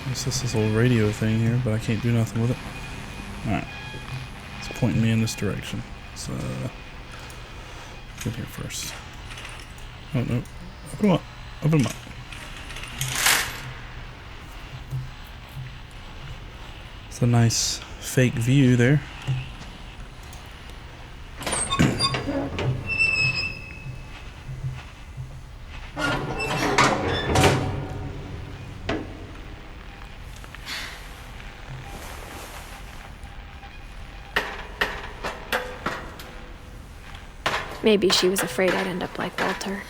It's just this old radio thing here, but I can't do nothing with it. Alright. It's pointing me in this direction. So, get here first. Oh, no. Open them up. Open them up. It's a nice fake view there. Maybe she was afraid I'd end up like Walter.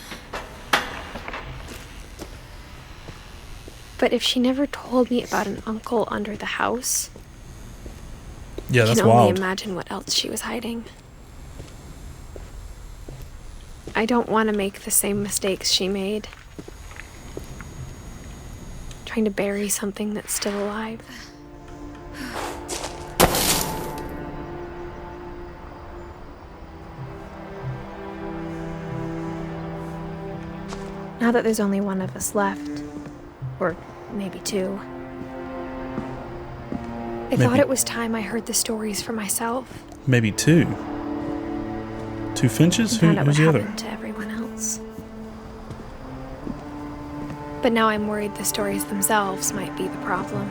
But if she never told me about an uncle under the house, Yeah, that's I can only wild. imagine what else she was hiding. I don't want to make the same mistakes she made. Trying to bury something that's still alive. Now that there's only one of us left, or maybe two, I thought it was time I heard the stories for myself. Maybe two. Two Finches? Found out Who's what the other? happened to everyone else. But now I'm worried the stories themselves might be the problem.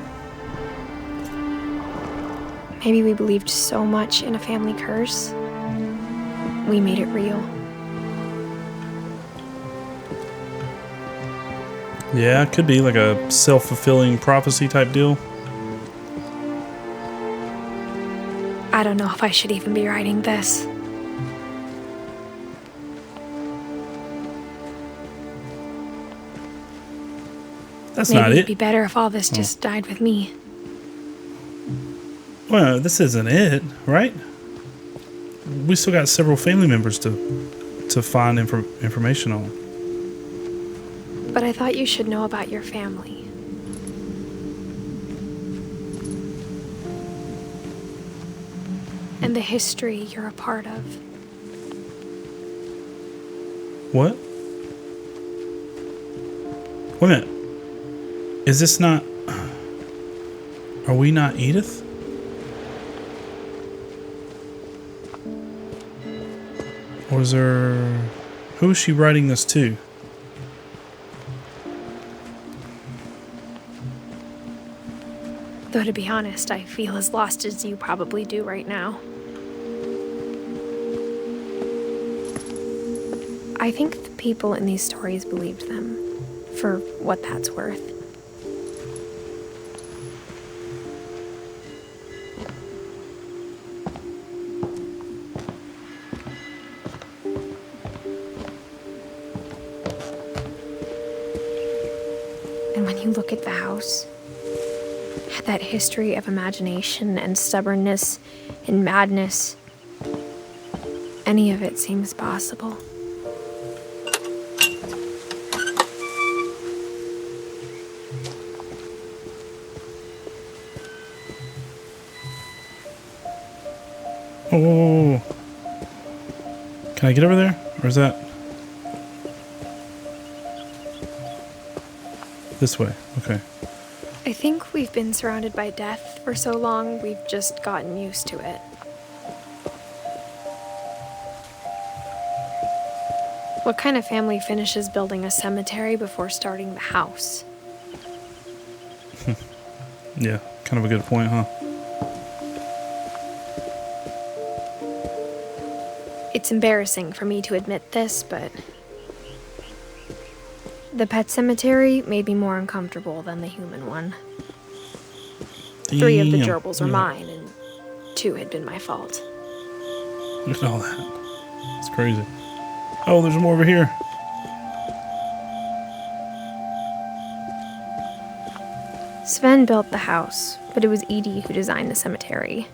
Maybe we believed so much in a family curse, we made it real. Yeah, it could be like a self-fulfilling prophecy type deal. I don't know if I should even be writing this. That's Maybe not it'd it. be better if all this just died with me. Well, this isn't it, right? We still got several family members to find information on. But I thought you should know about your family. And the history you're a part of. What? Wait a minute. Is this not... Are we not Edith? Or is there... Who is she writing this to? Though to be honest, I feel as lost as you probably do right now. I think the people in these stories believed them, for what that's worth. And when you look at the house, that history of imagination and stubbornness and madness, any of it seems possible. Oh. Can I get over there? Or is that... This way. Okay. I think we've been surrounded by death for so long, we've just gotten used to it. What kind of family finishes building a cemetery before starting the house? Yeah, kind of a good point, huh? It's embarrassing for me to admit this, but the pet cemetery made me more uncomfortable than the human one. 3 of the gerbils were mine, and 2 had been my fault. Look at all that. It's crazy. Oh, there's more over here. Sven built the house, but it was Edie who designed the cemetery.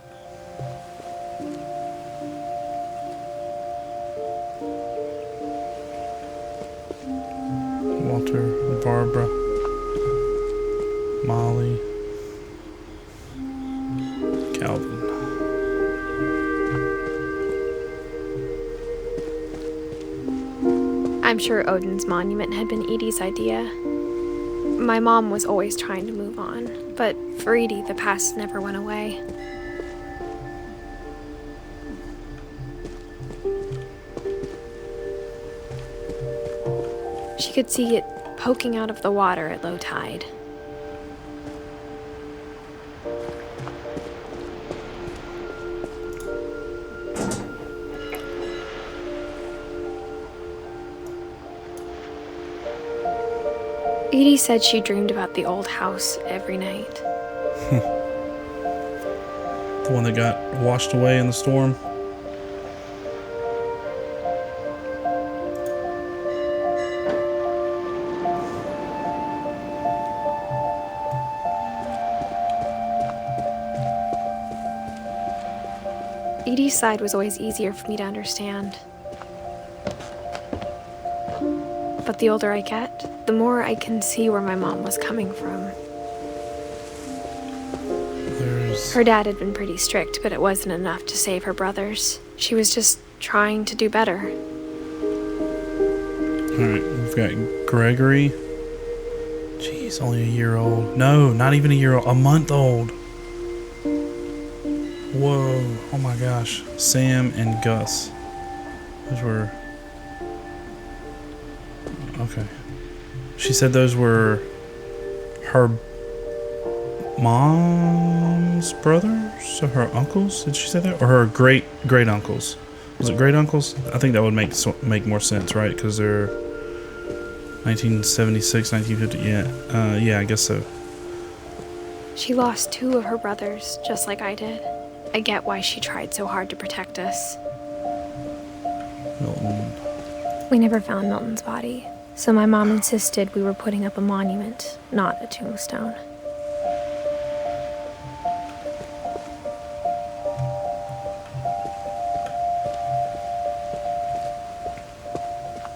Walter, Barbara, Molly, Calvin. I'm sure Odin's monument had been Edie's idea. My mom was always trying to move on, but for Edie, the past never went away. She could see it poking out of the water at low tide. Edie said she dreamed about the old house every night. The one that got washed away in the storm. Edie's side was always easier for me to understand. But the older I get, the more I can see where my mom was coming from. Her dad had been pretty strict, but it wasn't enough to save her brothers. She was just trying to do better. Alright, we've got Gregory. Jeez, only a year old. No, not even a year old. A month old. Whoa. Oh my gosh. Sam and Gus. Those were... Okay. She said those were her mom's brothers? Or her uncles? Did she say that? Or her great uncles? Was it great uncles? I think that would make more sense, right? Because they're 1976, 1950. Yeah. Yeah, I guess so. She lost 2 of her brothers, just like I did. I get why she tried so hard to protect us. Milton. We never found Milton's body, so my mom insisted we were putting up a monument, not a tombstone.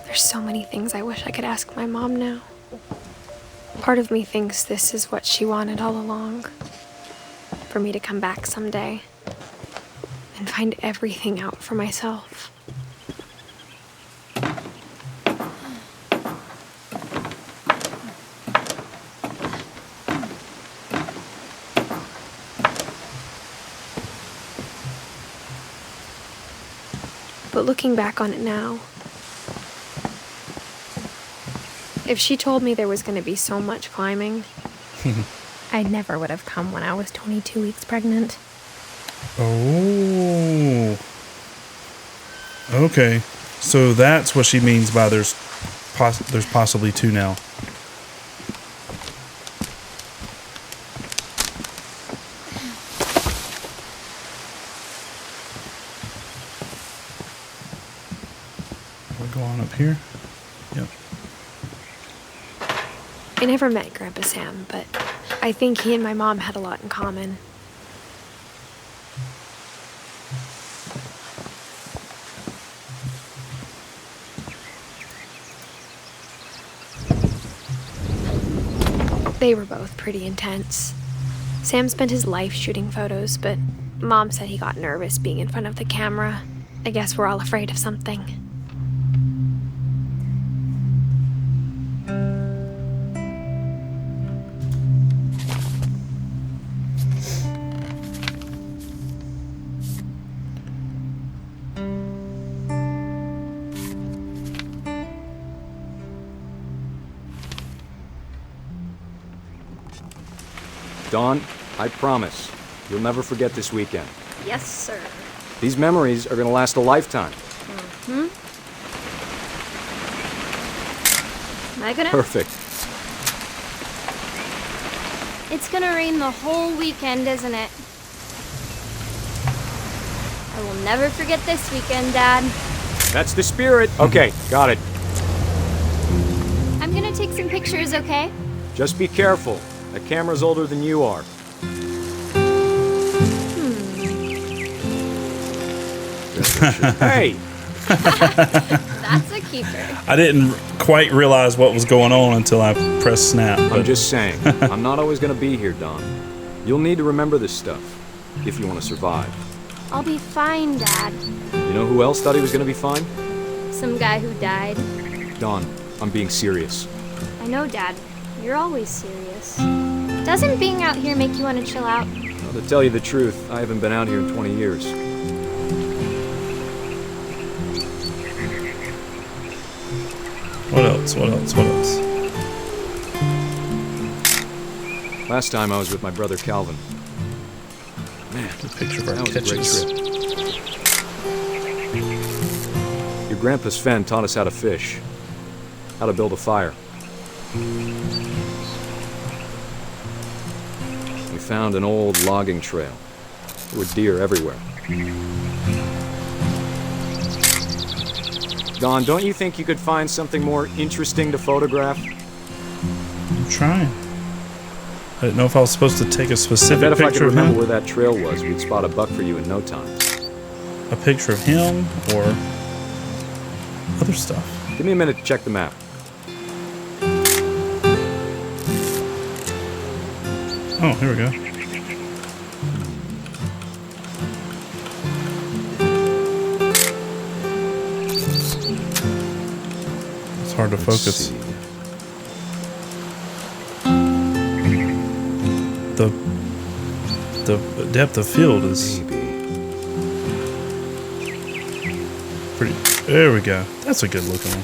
There's so many things I wish I could ask my mom now. Part of me thinks this is what she wanted all along. For me to come back someday and find everything out for myself. But looking back on it now, if she told me there was going to be so much climbing, I never would have come when I was 22 weeks pregnant. Oh. Okay. So that's what she means by there's possibly 2 now. We'll go on up here. Yep. I never met Grandpa Sam, but I think he and my mom had a lot in common. They were both pretty intense. Sam spent his life shooting photos, but Mom said he got nervous being in front of the camera. I guess we're all afraid of something. Dawn, I promise, you'll never forget this weekend. Yes, sir. These memories are gonna last a lifetime. Am I gonna? Perfect. It's gonna rain the whole weekend, isn't it? I will never forget this weekend, Dad. That's the spirit. Okay, got it. I'm gonna take some pictures, okay? Just be careful. That camera's older than you are. Hey! That's a keeper. I didn't quite realize what was going on until I pressed snap. I'm just saying, I'm not always gonna be here, Don. You'll need to remember this stuff, if you want to survive. I'll be fine, Dad. You know who else thought he was gonna be fine? Some guy who died. Don, I'm being serious. I know, Dad. You're always serious. Doesn't being out here make you want to chill out? Well, to tell you the truth, I haven't been out here in 20 years. What else? What else? What else? Last time I was with my brother Calvin. Man, A picture of our that was a great catches. trip. Your grandpa Sven taught us how to fish, how to build a fire. We found an old logging trail. There were deer everywhere. Don, don't you think you could find something more interesting to photograph? I'm trying. I didn't know if I was supposed to take a I specific bet if I could picture of remember him. where that trail was, we'd spot a buck for you in no time. A picture of him or other stuff. Give me a minute to check the map. Oh, here we go. It's hard to focus. The depth of field is pretty. There we go. That's a good looking one.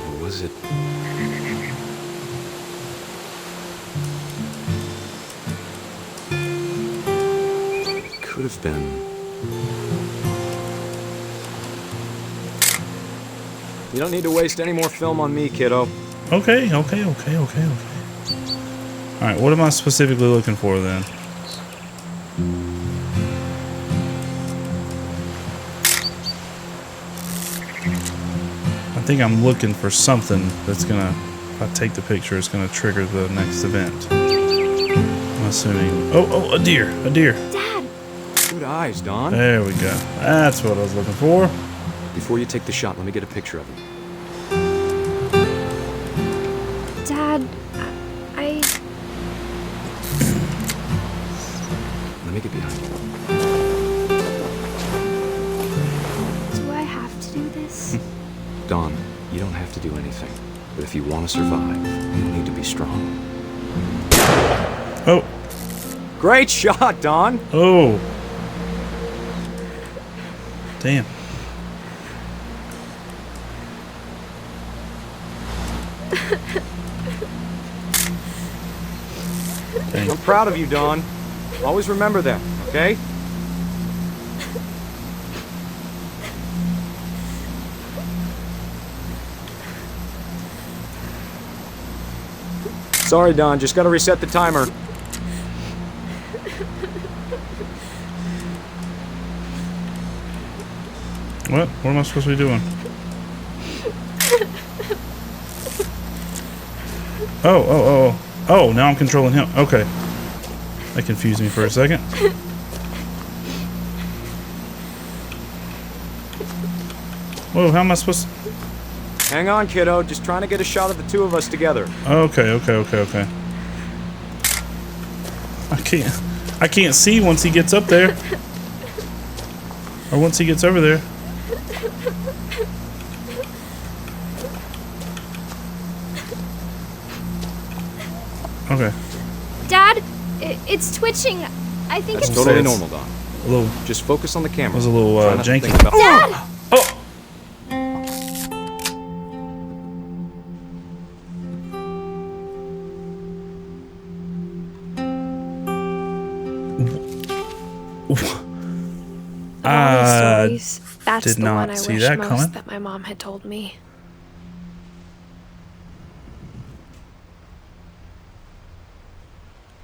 What was it? Could have been. You don't need to waste any more film on me, kiddo. Okay. Alright, what am I specifically looking for then? I think I'm looking for something that's gonna, if I take the picture, it's gonna trigger the next event. I'm assuming. Oh, a deer. Dad! Good eyes, Don. There we go. That's what I was looking for. Before you take the shot, let me get a picture of him. Dad, I... Let me get behind you. Do I have to do this? Don, you don't have to do anything. But if you want to survive, you need to be strong. Oh. Great shot, Don! Oh. Damn. I'm proud of you, Don. Always remember that, okay? Sorry, Don. Just gotta reset the timer. What? What am I supposed to be doing? Oh, now I'm controlling him. Okay. That confused me for a second. Whoa, how am I supposed to... Hang on, kiddo. Just trying to get a shot of the two of us together. Okay. I can't see once he gets up there. Or once he gets over there. Okay. Dad, it's twitching. I think That's it's totally it's- normal, Don. A little... Just focus on the camera. It was a little Try not to janky. think about- Dad! Oh! Of all these stories, that's did the not one I see wish that most coming. that my mom had told me.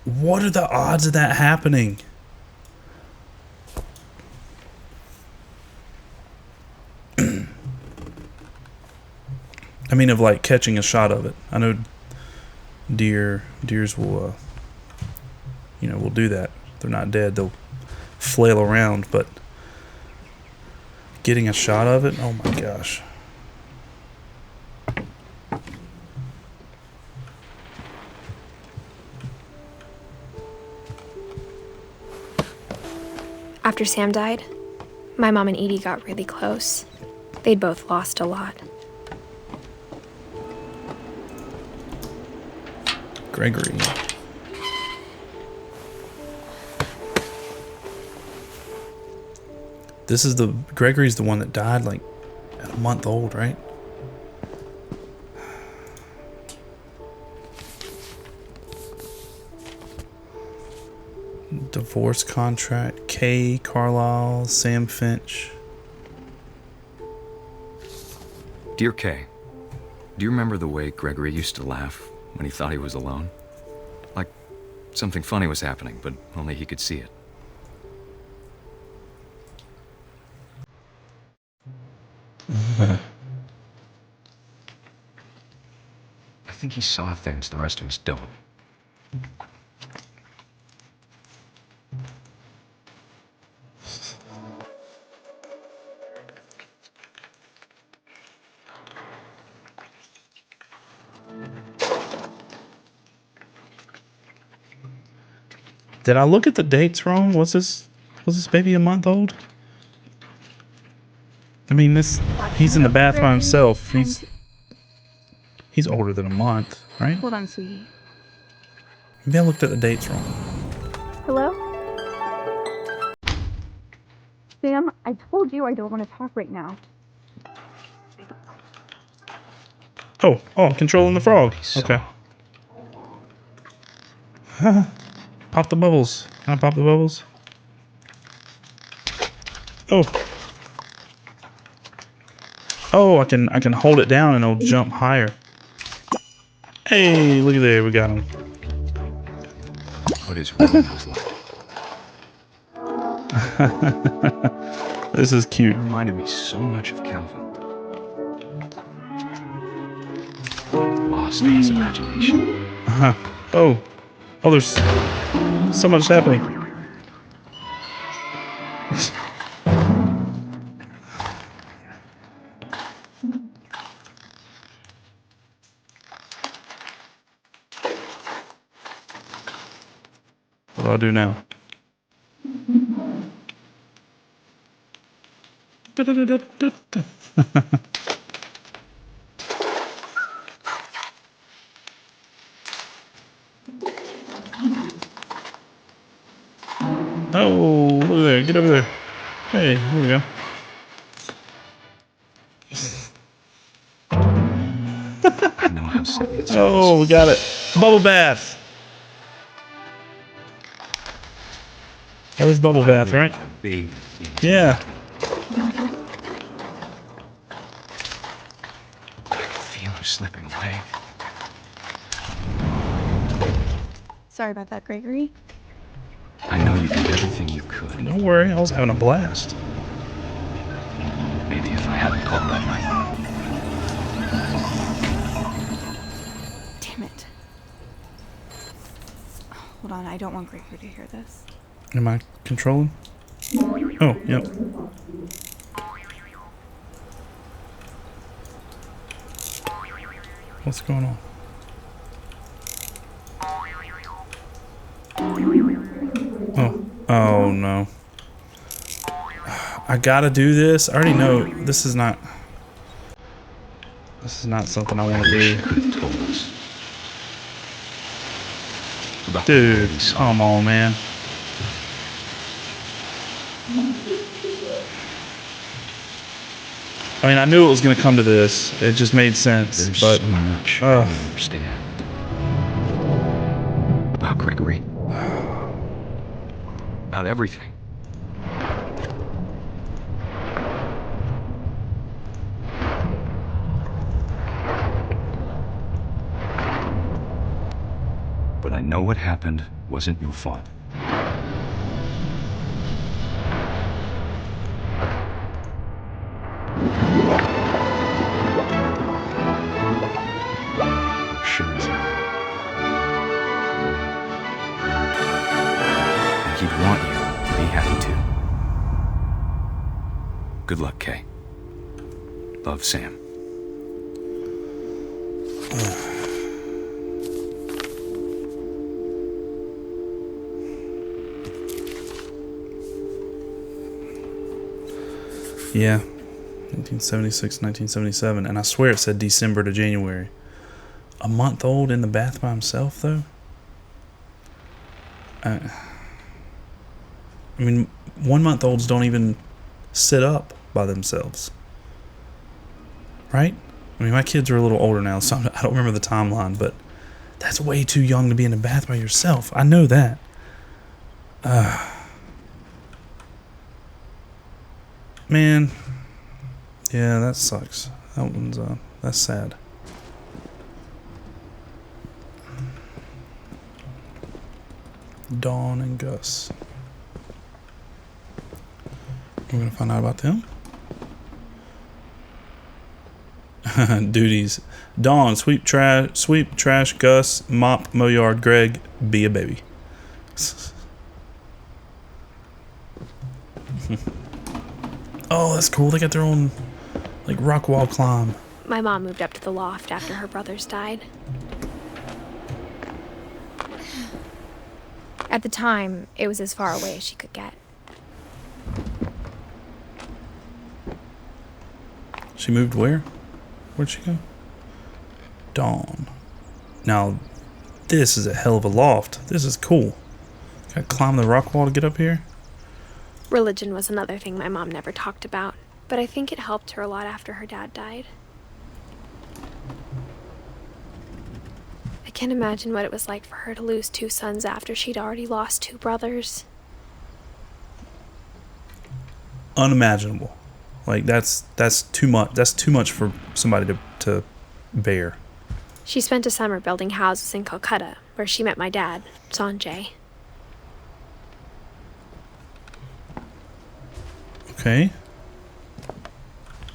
What are the odds of that happening? I mean, of like catching a shot of it. I know deers will, will do that. They're not dead. They'll flail around, but getting a shot of it, oh my gosh. After Sam died, my mom and Edie got really close. They'd both lost a lot. Gregory. Gregory's the one that died like at a month old, right? Divorce contract, Kay Carlisle, Sam Finch. Dear Kay, do you remember the way Gregory used to laugh when he thought he was alone? Like something funny was happening, but only he could see it. I think he saw things the rest of us don't. Did I look at the dates wrong? Was this baby a month old? I mean, he's in the bath by himself. He's older than a month, right? Hold on, sweetie. Maybe I looked at the dates wrong. Hello? Sam, I told you I don't want to talk right now. Oh, I'm controlling the frog. Okay. Pop the bubbles. Can I pop the bubbles? Oh, I can hold it down and it'll jump higher. Hey, look at there, we got him. What is Rose like? This is cute. It reminded me so much of Calvin. Lost in his imagination. Oh, there's so much happening. What do I do now? Oh, look there. Get over there. Hey, here we go. I know how silly it sounds. Oh, we got it. Bubble bath. That was bubble bath, right? Big. Yeah. I can feel her slipping away. Sorry about that, Gregory. I know you did everything you could. Don't worry, I was having a blast. Maybe if I hadn't called that night. Damn it. Hold on, I don't want Gregory to hear this. Am I controlling? Oh, yep. What's going on? Oh no. I gotta do this. I already know this is not something I want to do. Could have told us. About Dude, come on, man. I mean, I knew it was gonna come to this. It just made sense, There's but so much I don't understand about Gregory. About everything. But I know what happened wasn't your fault. Sure as hell. And he'd want you to be happy too. Good luck, Kay. Love, Sam. yeah. 1976, 1977, and I swear it said December to January. A month old in the bath by himself, though? I mean, 1 month olds don't even sit up by themselves. Right? I mean, my kids are a little older now, so I don't remember the timeline, but that's way too young to be in a bath by yourself. I know that. Man. Yeah, that sucks. That one's, that's sad. Dawn and Gus. We're gonna find out about them. Duties. Dawn, sweep trash, Gus, mop, mow yard, Greg, be a baby. Oh, that's cool. They got their own, like, rock wall climb. My mom moved up to the loft after her brothers died. At the time, it was as far away as she could get. She moved where? Where'd she go? Dawn. Now, this is a hell of a loft. This is cool. Gotta climb the rock wall to get up here? Religion was another thing my mom never talked about, but I think it helped her a lot after her dad died. I can't imagine what it was like for her to lose 2 sons after she'd already lost 2 brothers. Unimaginable. Like, that's too much. That's too much for somebody to bear. She spent a summer building houses in Calcutta, where she met my dad, Sanjay. Okay.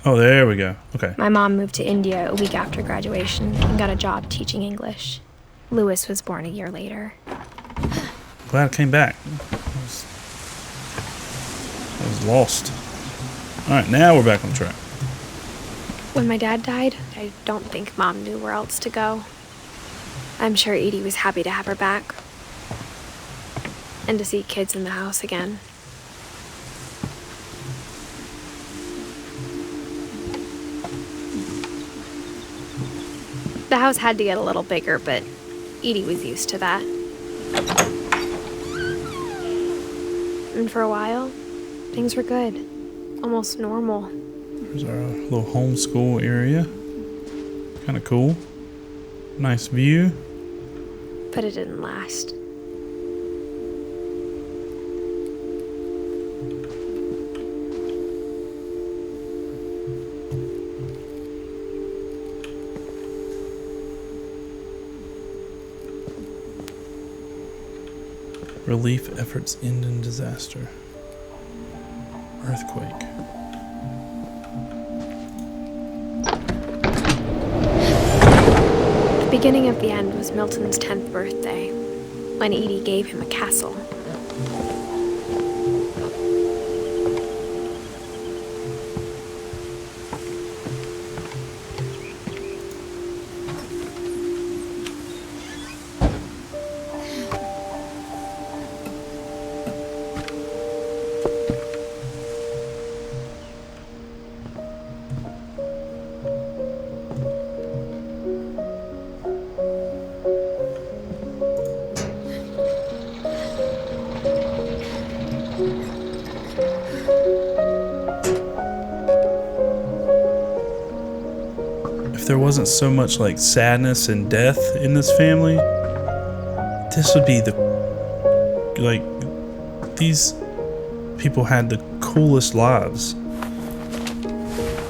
Oh, there we go. Okay. My mom moved to India a week after graduation and got a job teaching English. Lewis was born a year later. Glad I came back. I was lost. Alright, now we're back on track. When my dad died, I don't think Mom knew where else to go. I'm sure Edie was happy to have her back. And to see kids in the house again. The house had to get a little bigger, but Edie was used to that. And for a while, things were good. Almost normal. There's our little homeschool area. Kind of cool. Nice view. But it didn't last. Relief efforts end in disaster. Earthquake. The beginning of the end was Milton's 10th birthday, when Edie gave him a castle. If there wasn't so much like sadness and death in this family, this would be these people had the coolest lives.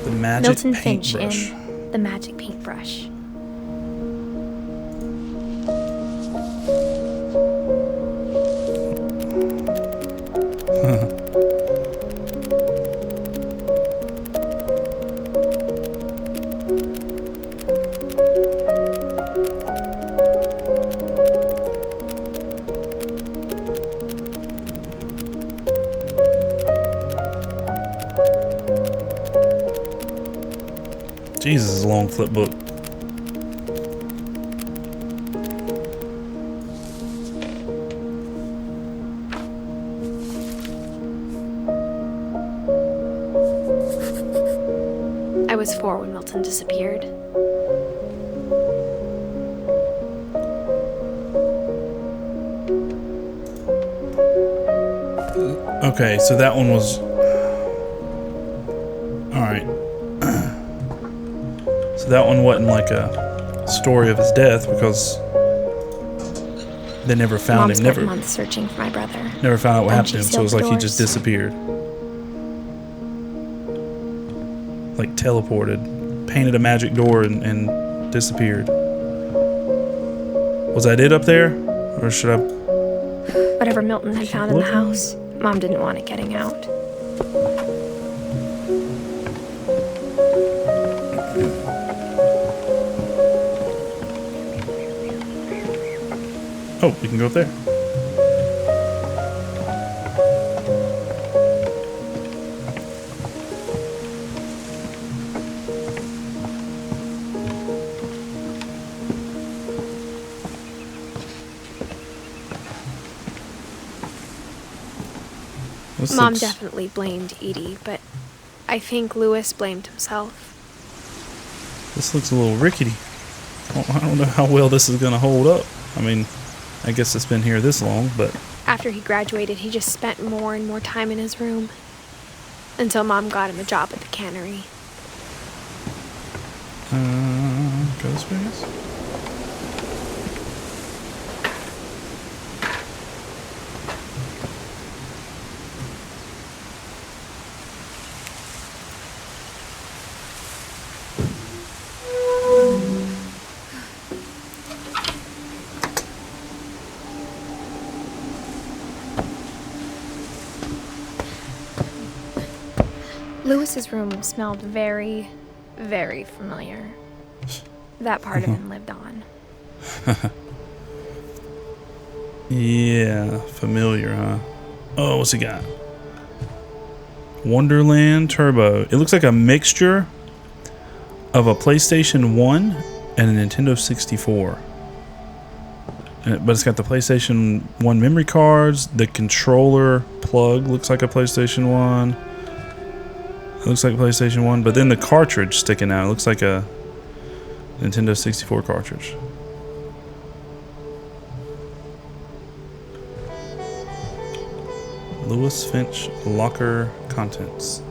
The magic Milton Finch paintbrush. in The Magic Paintbrush. Jesus, it's a long flip book. I was 4 when Milton disappeared. Okay, so that one was... Alright. So that one wasn't like a story of his death because they never found Mom him. spent Never months searching for my brother. Never found out what And happened she to him, so it was sealed like the he just doors. disappeared. Like teleported, painted a magic door and disappeared. Was that it up there? Or should I... Whatever Milton had found in the house, Mom didn't want it getting out. Oh, we can go up there. Mom definitely blamed Edie, but I think Lewis blamed himself. This looks a little rickety. I don't know how well this is going to hold up. I mean, I guess it's been here this long, but... After he graduated, he just spent more and more time in his room. Until Mom got him a job at the cannery. Go this way, I guess? Lewis's room smelled very, very familiar. That part of him lived on. Yeah, familiar, huh? Oh, what's he got? Wonderland Turbo. It looks like a mixture of a PlayStation 1 and a Nintendo 64. But it's got the PlayStation 1 memory cards. The controller plug looks like a PlayStation 1. It looks like a PlayStation 1, but then the cartridge sticking out. It looks like a Nintendo 64 cartridge. Lewis Finch locker contents.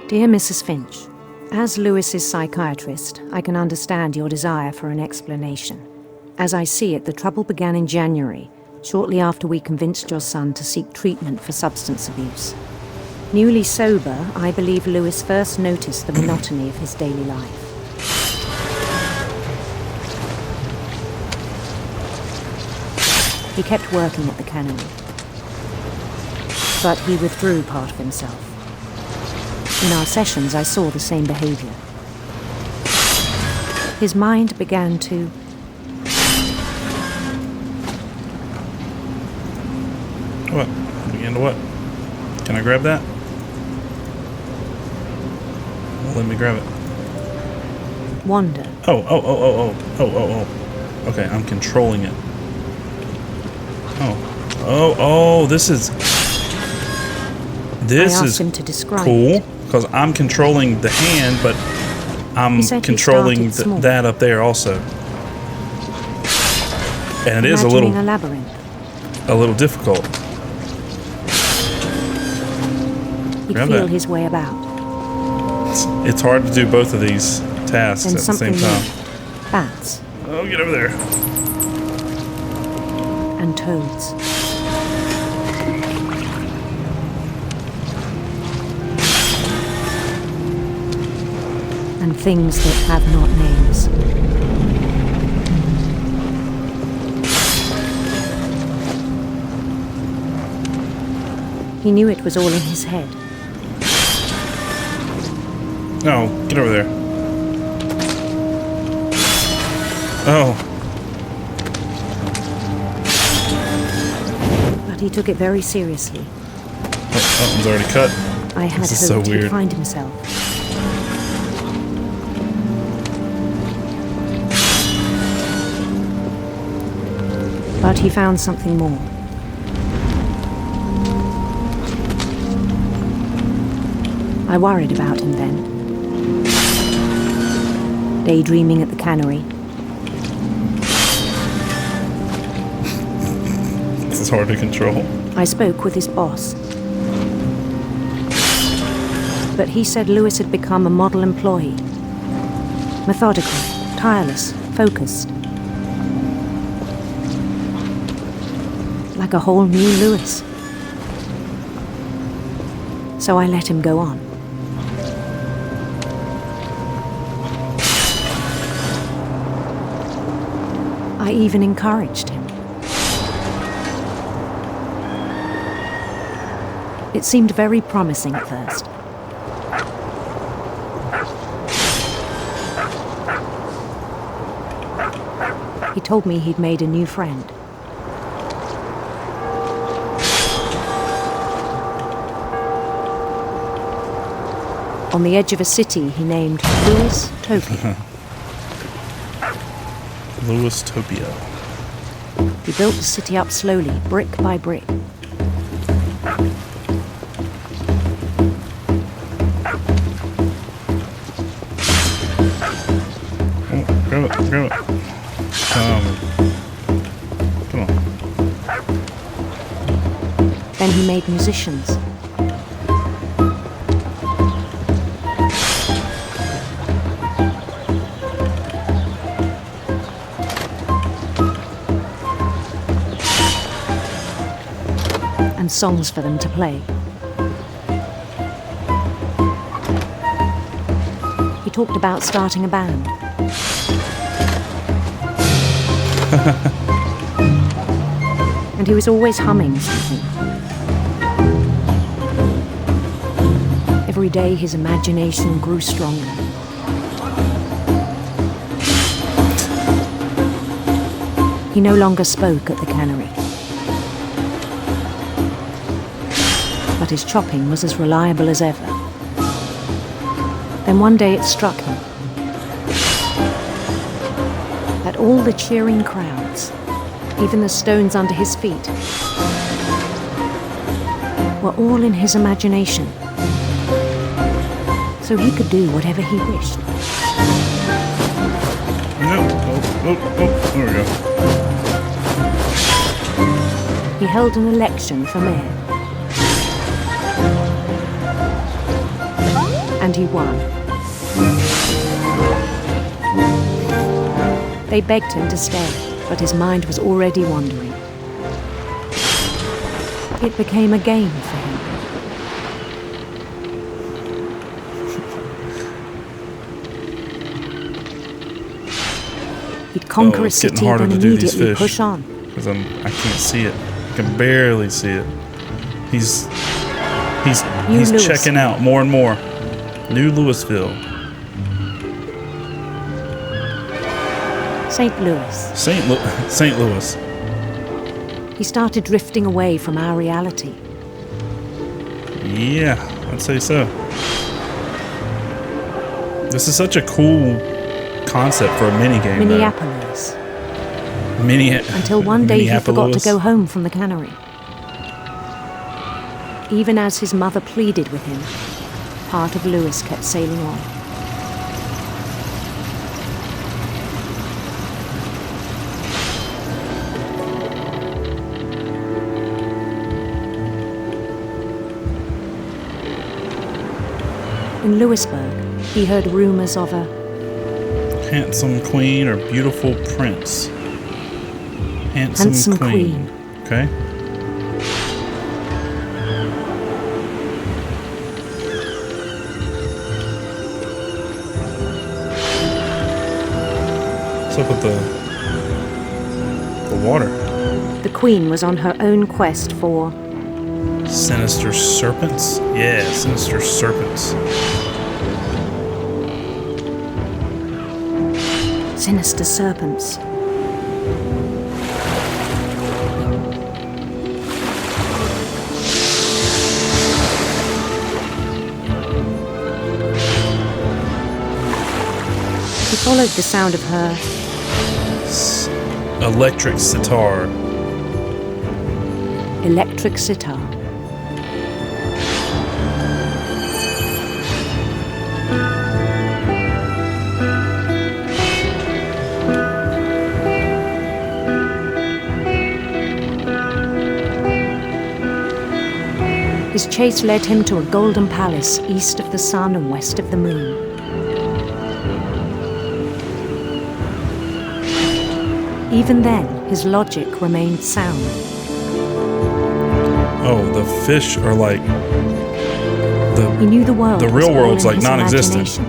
Dear Mrs. Finch, as Lewis's psychiatrist, I can understand your desire for an explanation. As I see it, the trouble began in January, shortly after we convinced your son to seek treatment for substance abuse. Newly sober, I believe Lewis first noticed the monotony of his daily life. He kept working at the cannery, but he withdrew part of himself. In our sessions, I saw the same behavior. His mind began to... What? Begin to what? Can I grab that? Well, let me grab it. wander. Oh. Okay, I'm controlling it. Oh, this is him to describe cool, it. because I'm controlling the hand, but I'm controlling that up there also. And it is a little difficult. He'd feel his way about. It's hard to do both of these tasks at the same time. Bats. Oh, get over there. And toads. And things that have not names. He knew it was all in his head. No, get over there. Oh. But he took it very seriously. That one's already cut. I had hoped he'd find himself. But he found something more. I worried about him then. Daydreaming at the cannery. This is hard to control. I spoke with his boss. But he said Lewis had become a model employee. Methodical, tireless, focused. Like a whole new Lewis. So I let him go on. I even encouraged him. It seemed very promising at first. He told me he'd made a new friend. On the edge of a city he named Lewis Toby. Lewistopia. He built the city up slowly, brick by brick. Grab it. Come on. Then he made musicians. And songs for them to play. He talked about starting a band. And he was always humming something. Every day his imagination grew stronger. He no longer spoke at the cannery. But his chopping was as reliable as ever. Then one day it struck him that all the cheering crowds, even the stones under his feet, were all in his imagination, so he could do whatever he wished. No. Oh, there we go. He held an election for mayor. And he won. They begged him to stay, but his mind was already wandering. It became a game for him. He'd conquer a city and immediately push on. Because I can't see it. I can barely see it. He's checking out more and more. New Louisville. St. Louis. St. Louis. He started drifting away from our reality. Yeah, I'd say so. This is such a cool concept for a minigame. Minneapolis. Until one day he forgot to go home from the cannery. Even as his mother pleaded with him, part of Lewis kept sailing on. In Lewisburg, he heard rumors of a handsome queen or beautiful prince. Handsome queen. Okay. What's up with the water? The queen was on her own quest for sinister serpents? Yeah, sinister serpents. Sinister serpents. He followed the sound of her electric sitar. Electric sitar. His chase led him to a golden palace east of the sun and west of the moon. Even then, his logic remained sound. Oh, the fish are like he knew the world. The real world's like non-existent.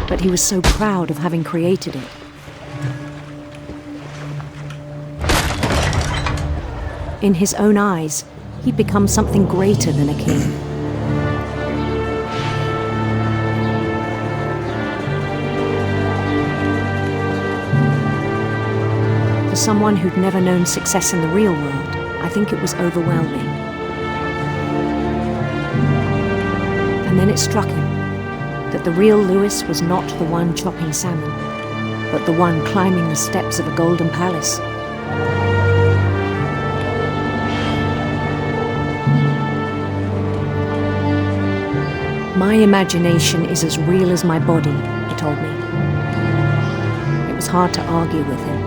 But he was so proud of having created it. In his own eyes, he'd become something greater than a king. For someone who'd never known success in the real world, I think it was overwhelming. And then it struck him that the real Lewis was not the one chopping salmon, but the one climbing the steps of a golden palace. My imagination is as real as my body, he told me. It was hard to argue with him.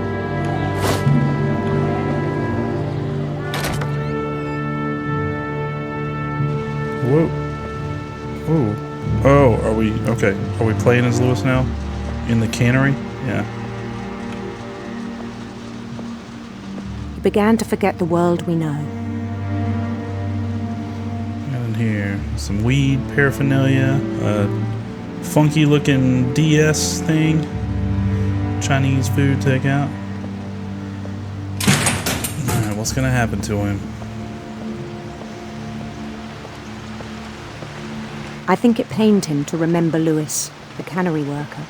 Whoa. Whoa. Oh, are we okay? Are we playing as Lewis now? In the cannery? Yeah. He began to forget the world we know. Got in here some weed paraphernalia, a funky looking DS thing, Chinese food takeout. Alright, what's gonna happen to him? I think it pained him to remember Lewis, the cannery worker.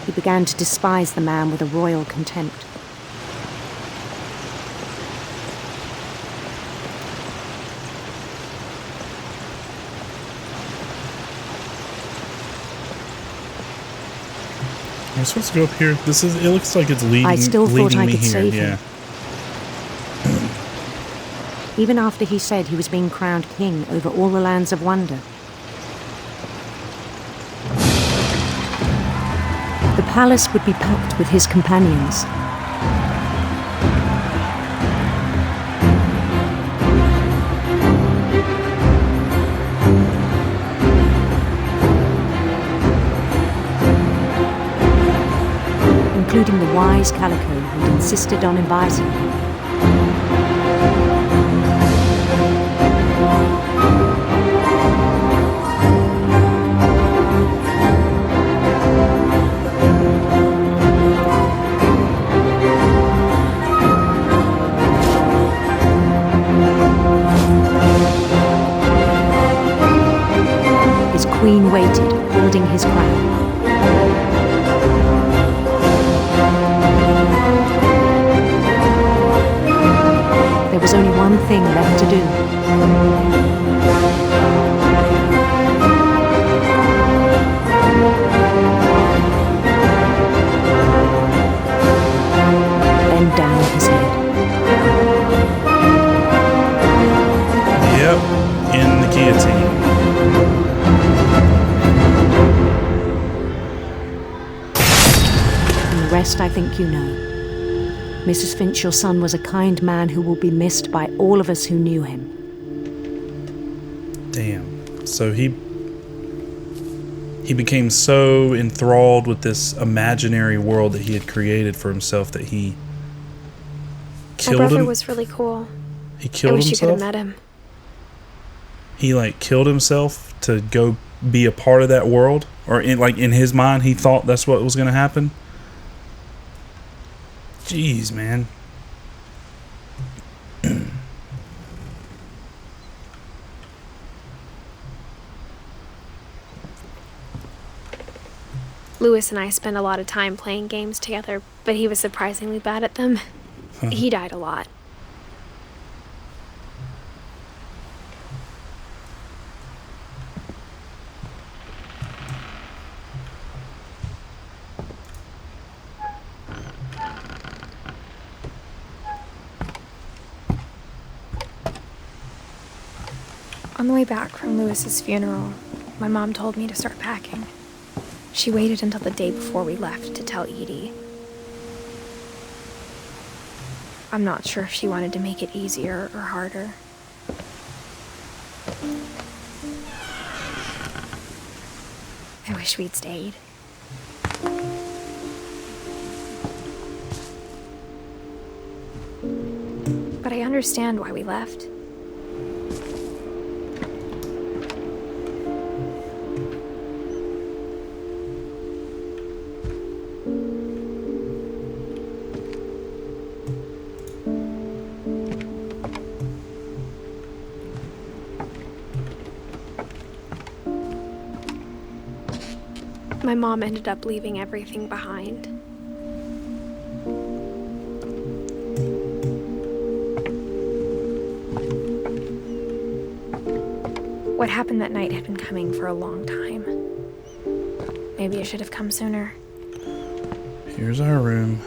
He began to despise the man with a royal contempt. Am I supposed to go up here? This is. It looks like it's leading. I still thought I me could here. save Yeah. him. Even after he said he was being crowned king over all the lands of wonder. The palace would be packed with his companions. Including the wise Calico who'd insisted on inviting him. His queen waited, holding his crown. There was only one thing left to do. Bend down his head. Yep, in the guillotine. And the rest I think you know. Mrs. Finch, your son was a kind man who will be missed by all of us who knew him. Damn. So he became so enthralled with this imaginary world that he had created for himself that he killed him. My brother was really cool. He killed I wish himself. you could have met him. He like killed himself to go be a part of that world, or in his mind he thought that's what was going to happen. Jeez, man. Lewis and I spent a lot of time playing games together, but he was surprisingly bad at them. He died a lot. On the way back from Lewis's funeral, my mom told me to start packing. She waited until the day before we left to tell Edie. I'm not sure if she wanted to make it easier or harder. I wish we'd stayed. But I understand why we left. My mom ended up leaving everything behind. What happened that night had been coming for a long time. Maybe it should have come sooner. Here's our room.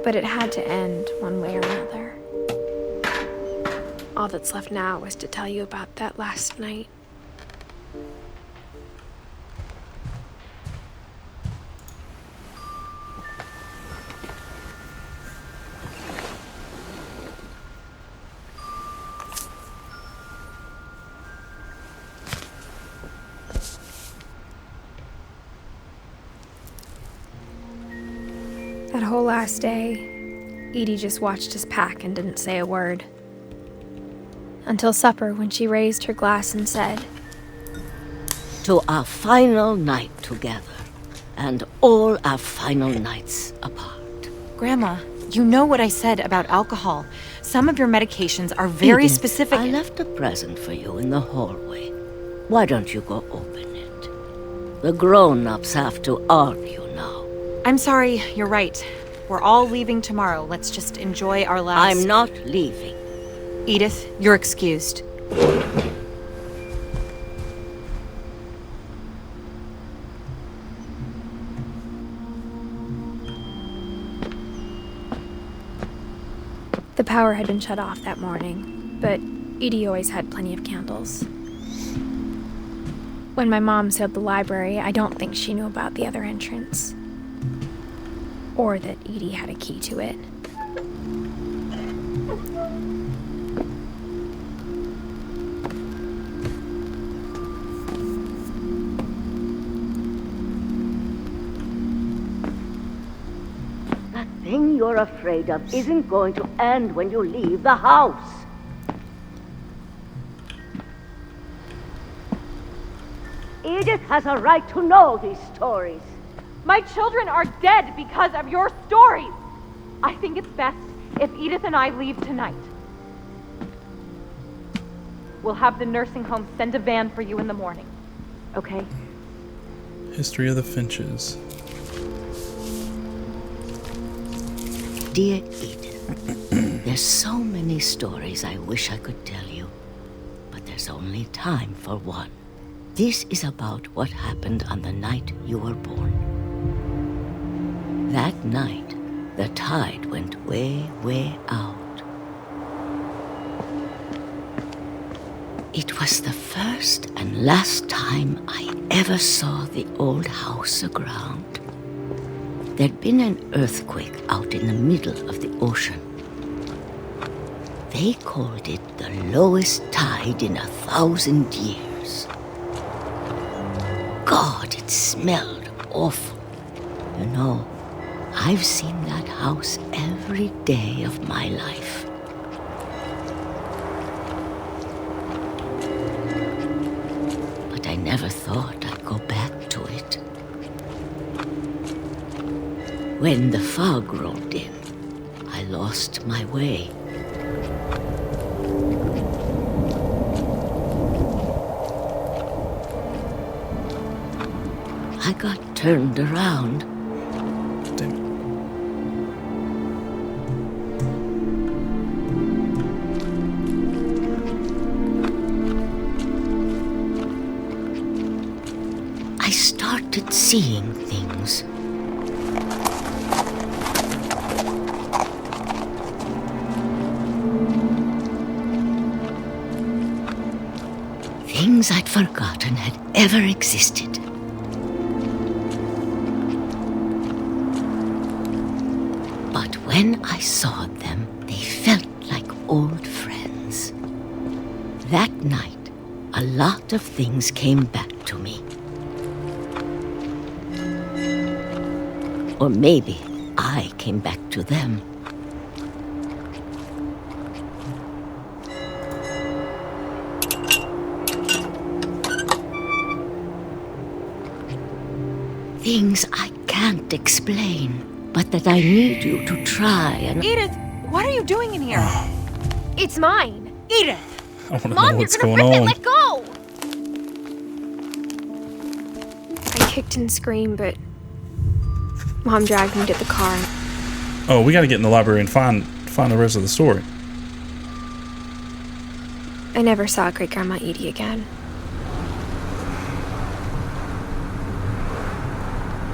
But it had to end one way or another. All that's left now was to tell you about that last night. That whole last day, Edie just watched us pack and didn't say a word. Until supper, when she raised her glass and said, "To our final night together, and all our final nights apart." Grandma, you know what I said about alcohol. Some of your medications are very Edith, specific. I left a present for you in the hallway. Why don't you go open it? The grown-ups have to argue now. I'm sorry, you're right. We're all leaving tomorrow. Let's just enjoy our last... I'm not leaving. Edith, you're excused. The power had been shut off that morning, but Edie always had plenty of candles. When my mom sealed the library, I don't think she knew about the other entrance. Or that Edie had a key to it. That thing you're afraid of isn't going to end when you leave the house. Edith has a right to know these stories. My children are dead because of your stories. I think it's best if Edith and I leave tonight. We'll have the nursing home send a van for you in the morning, okay? History of the Finches. Dear Edith, there's so many stories I wish I could tell you, but there's only time for one. This is about what happened on the night you were born. That night, the tide went way, way out. It was the first and last time I ever saw the old house aground. There'd been an earthquake out in the middle of the ocean. They called it the lowest tide in 1,000 years. God, it smelled awful. You know, I've seen that house every day of my life. But I never thought I'd go back to it. When the fog rolled in, I lost my way. I got turned around. I started seeing things. Things I'd forgotten had ever existed. But when I saw them, they felt like old friends. That night, a lot of things came back to me. Or maybe I came back to them. Things I can't explain, but that I need you to try and... Edith, What are you doing in here? It's mine. Edith! I want to know Mom, what's you're going gonna rip on. it. Let go! I kicked and screamed, but Mom dragged me to the car. Oh, we got to get in the library and find the rest of the story. I never saw Great Grandma Edie again.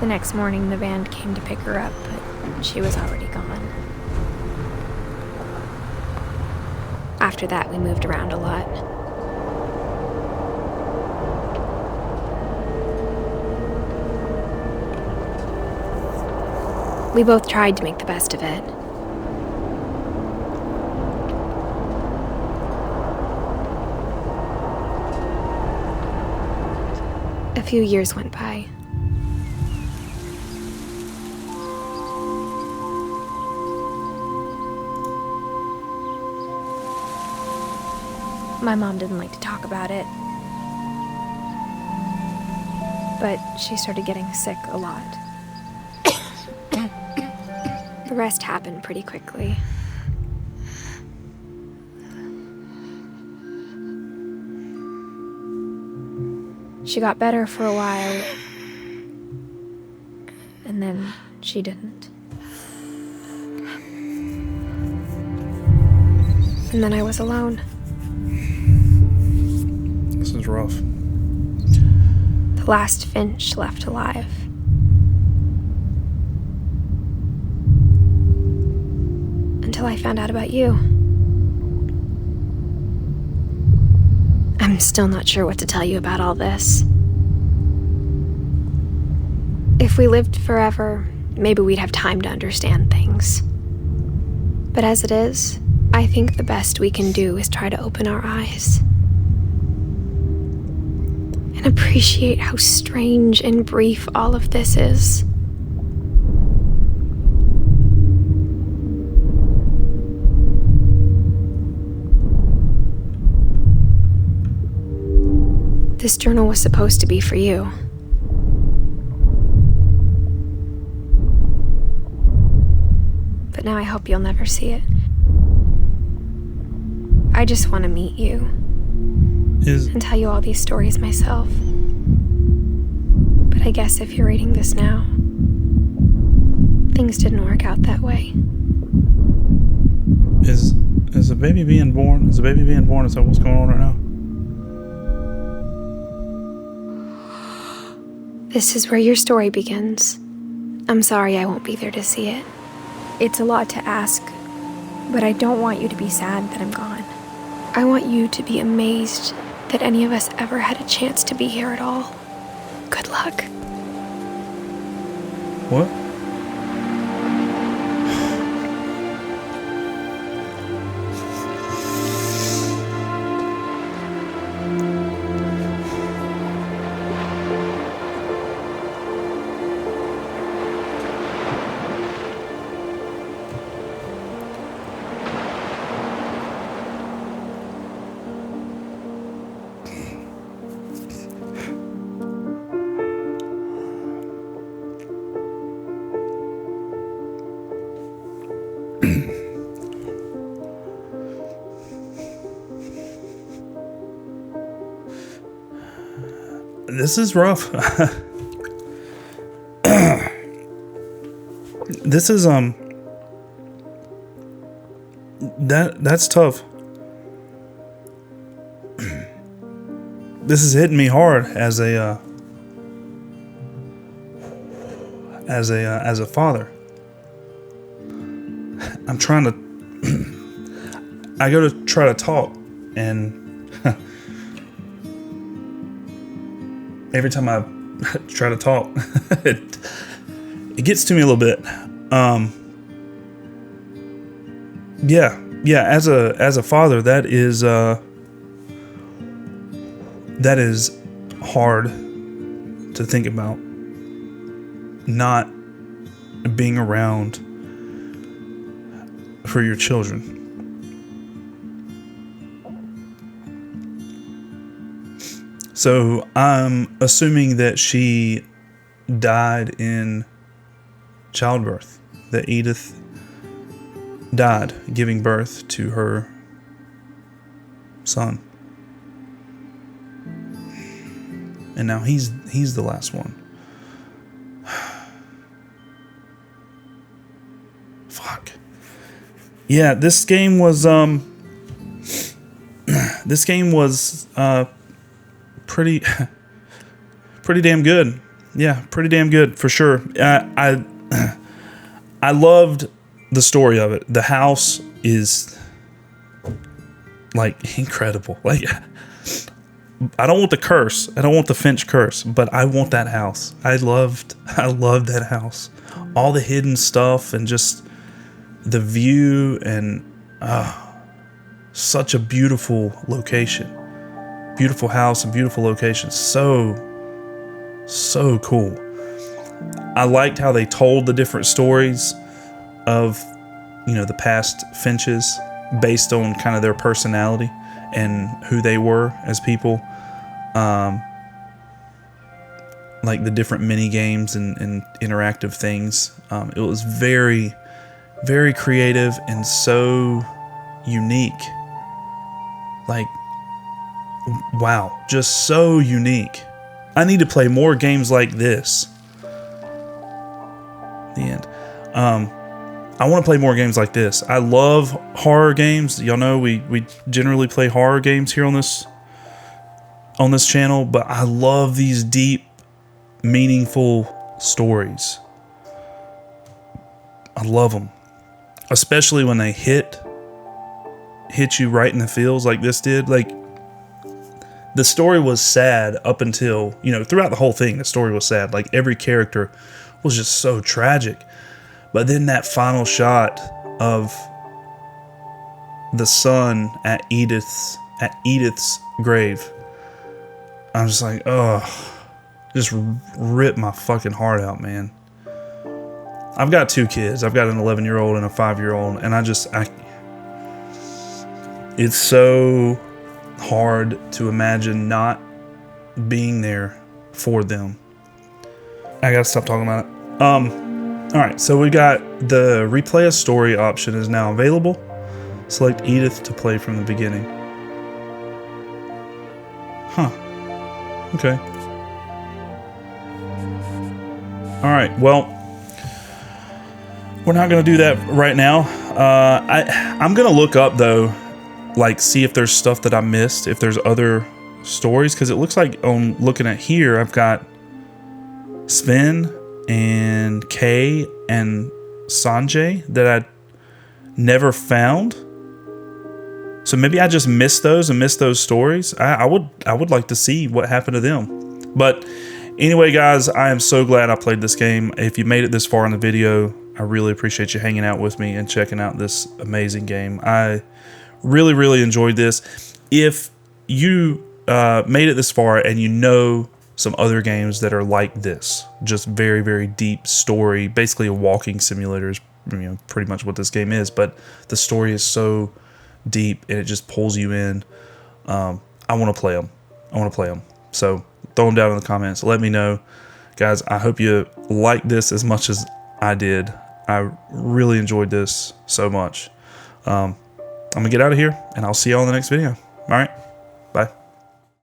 The next morning, the band came to pick her up, but she was already gone. After that, we moved around a lot. We both tried to make the best of it. A few years went by. My mom didn't like to talk about it, but she started getting sick a lot. The rest happened pretty quickly. She got better for a while, and then she didn't. And then I was alone. This is rough. The last Finch left alive. Until I found out about you. I'm still not sure what to tell you about all this. If we lived forever, maybe we'd have time to understand things. But as it is, I think the best we can do is try to open our eyes. And appreciate how strange and brief all of this is. This journal was supposed to be for you. But now I hope you'll never see it. I just want to meet you. And tell you all these stories myself. But I guess if you're reading this now, things didn't work out that way. Is a baby being born? Is a baby being born? Is that what's going on right now? This is where your story begins. I'm sorry I won't be there to see it. It's a lot to ask, but I don't want you to be sad that I'm gone. I want you to be amazed that any of us ever had a chance to be here at all. Good luck. What? This is rough. This is that's tough. This is hitting me hard as a father. I'm trying to I go to try to talk, and every time I try to talk, it gets to me a little bit. Yeah. As a father, that is hard to think about. Not being around for your children. So I'm assuming that she died in childbirth. That Edith died giving birth to her son. And now he's the last one. Fuck. Yeah, this game was pretty damn good. Yeah, pretty damn good for sure. I loved the story of it. The house is like incredible. Like, I don't want the curse. I don't want the Finch curse, but I want that house. I loved that house. All the hidden stuff and just the view and such a beautiful location. Beautiful house and beautiful location. So cool. I liked how they told the different stories of, you know, the past Finches based on kind of their personality and who they were as people. Like the different mini games and interactive things. It was very, very creative and so unique. Like, wow, just so unique. I need to play more games like this. The end. I want to play more games like this. I love horror games. Y'all know we generally play horror games here on this channel, but I love these deep, meaningful stories. I love them, especially when they hit you right in the feels like this did. Like, the story was sad up until, you know, throughout the whole thing, the story was sad. Like, every character was just so tragic. But then that final shot of the son at Edith's grave, I'm just like, oh, just ripped my fucking heart out, man. I've got 2 kids. I've got an 11-year-old and a 5-year-old, and it's so hard to imagine not being there for them. I gotta stop talking about it. Alright, so we got the replay a story option is now available. Select Edith to play from the beginning. Huh. Okay. Alright, well, we're not going to do that right now. I'm going to look up, though, like, see if there's stuff that I missed, if there's other stories, because it looks like on looking at here, I've got Sven and Kay and Sanjay that I never found. So maybe I just missed those and missed those stories. I would like to see what happened to them. But anyway, guys, I am so glad I played this game. If you made it this far in the video, I really appreciate you hanging out with me and checking out this amazing game. I really, really enjoyed this. If you made it this far and you know some other games that are like this, just very, very deep story, basically a walking simulator is, you know, pretty much what this game is, but the story is so deep and it just pulls you in. I want to play them. So throw them down in the comments. Let me know. Guys, I hope you like this as much as I did. I really enjoyed this so much. I'm going to get out of here, and I'll see y'all in the next video. All right?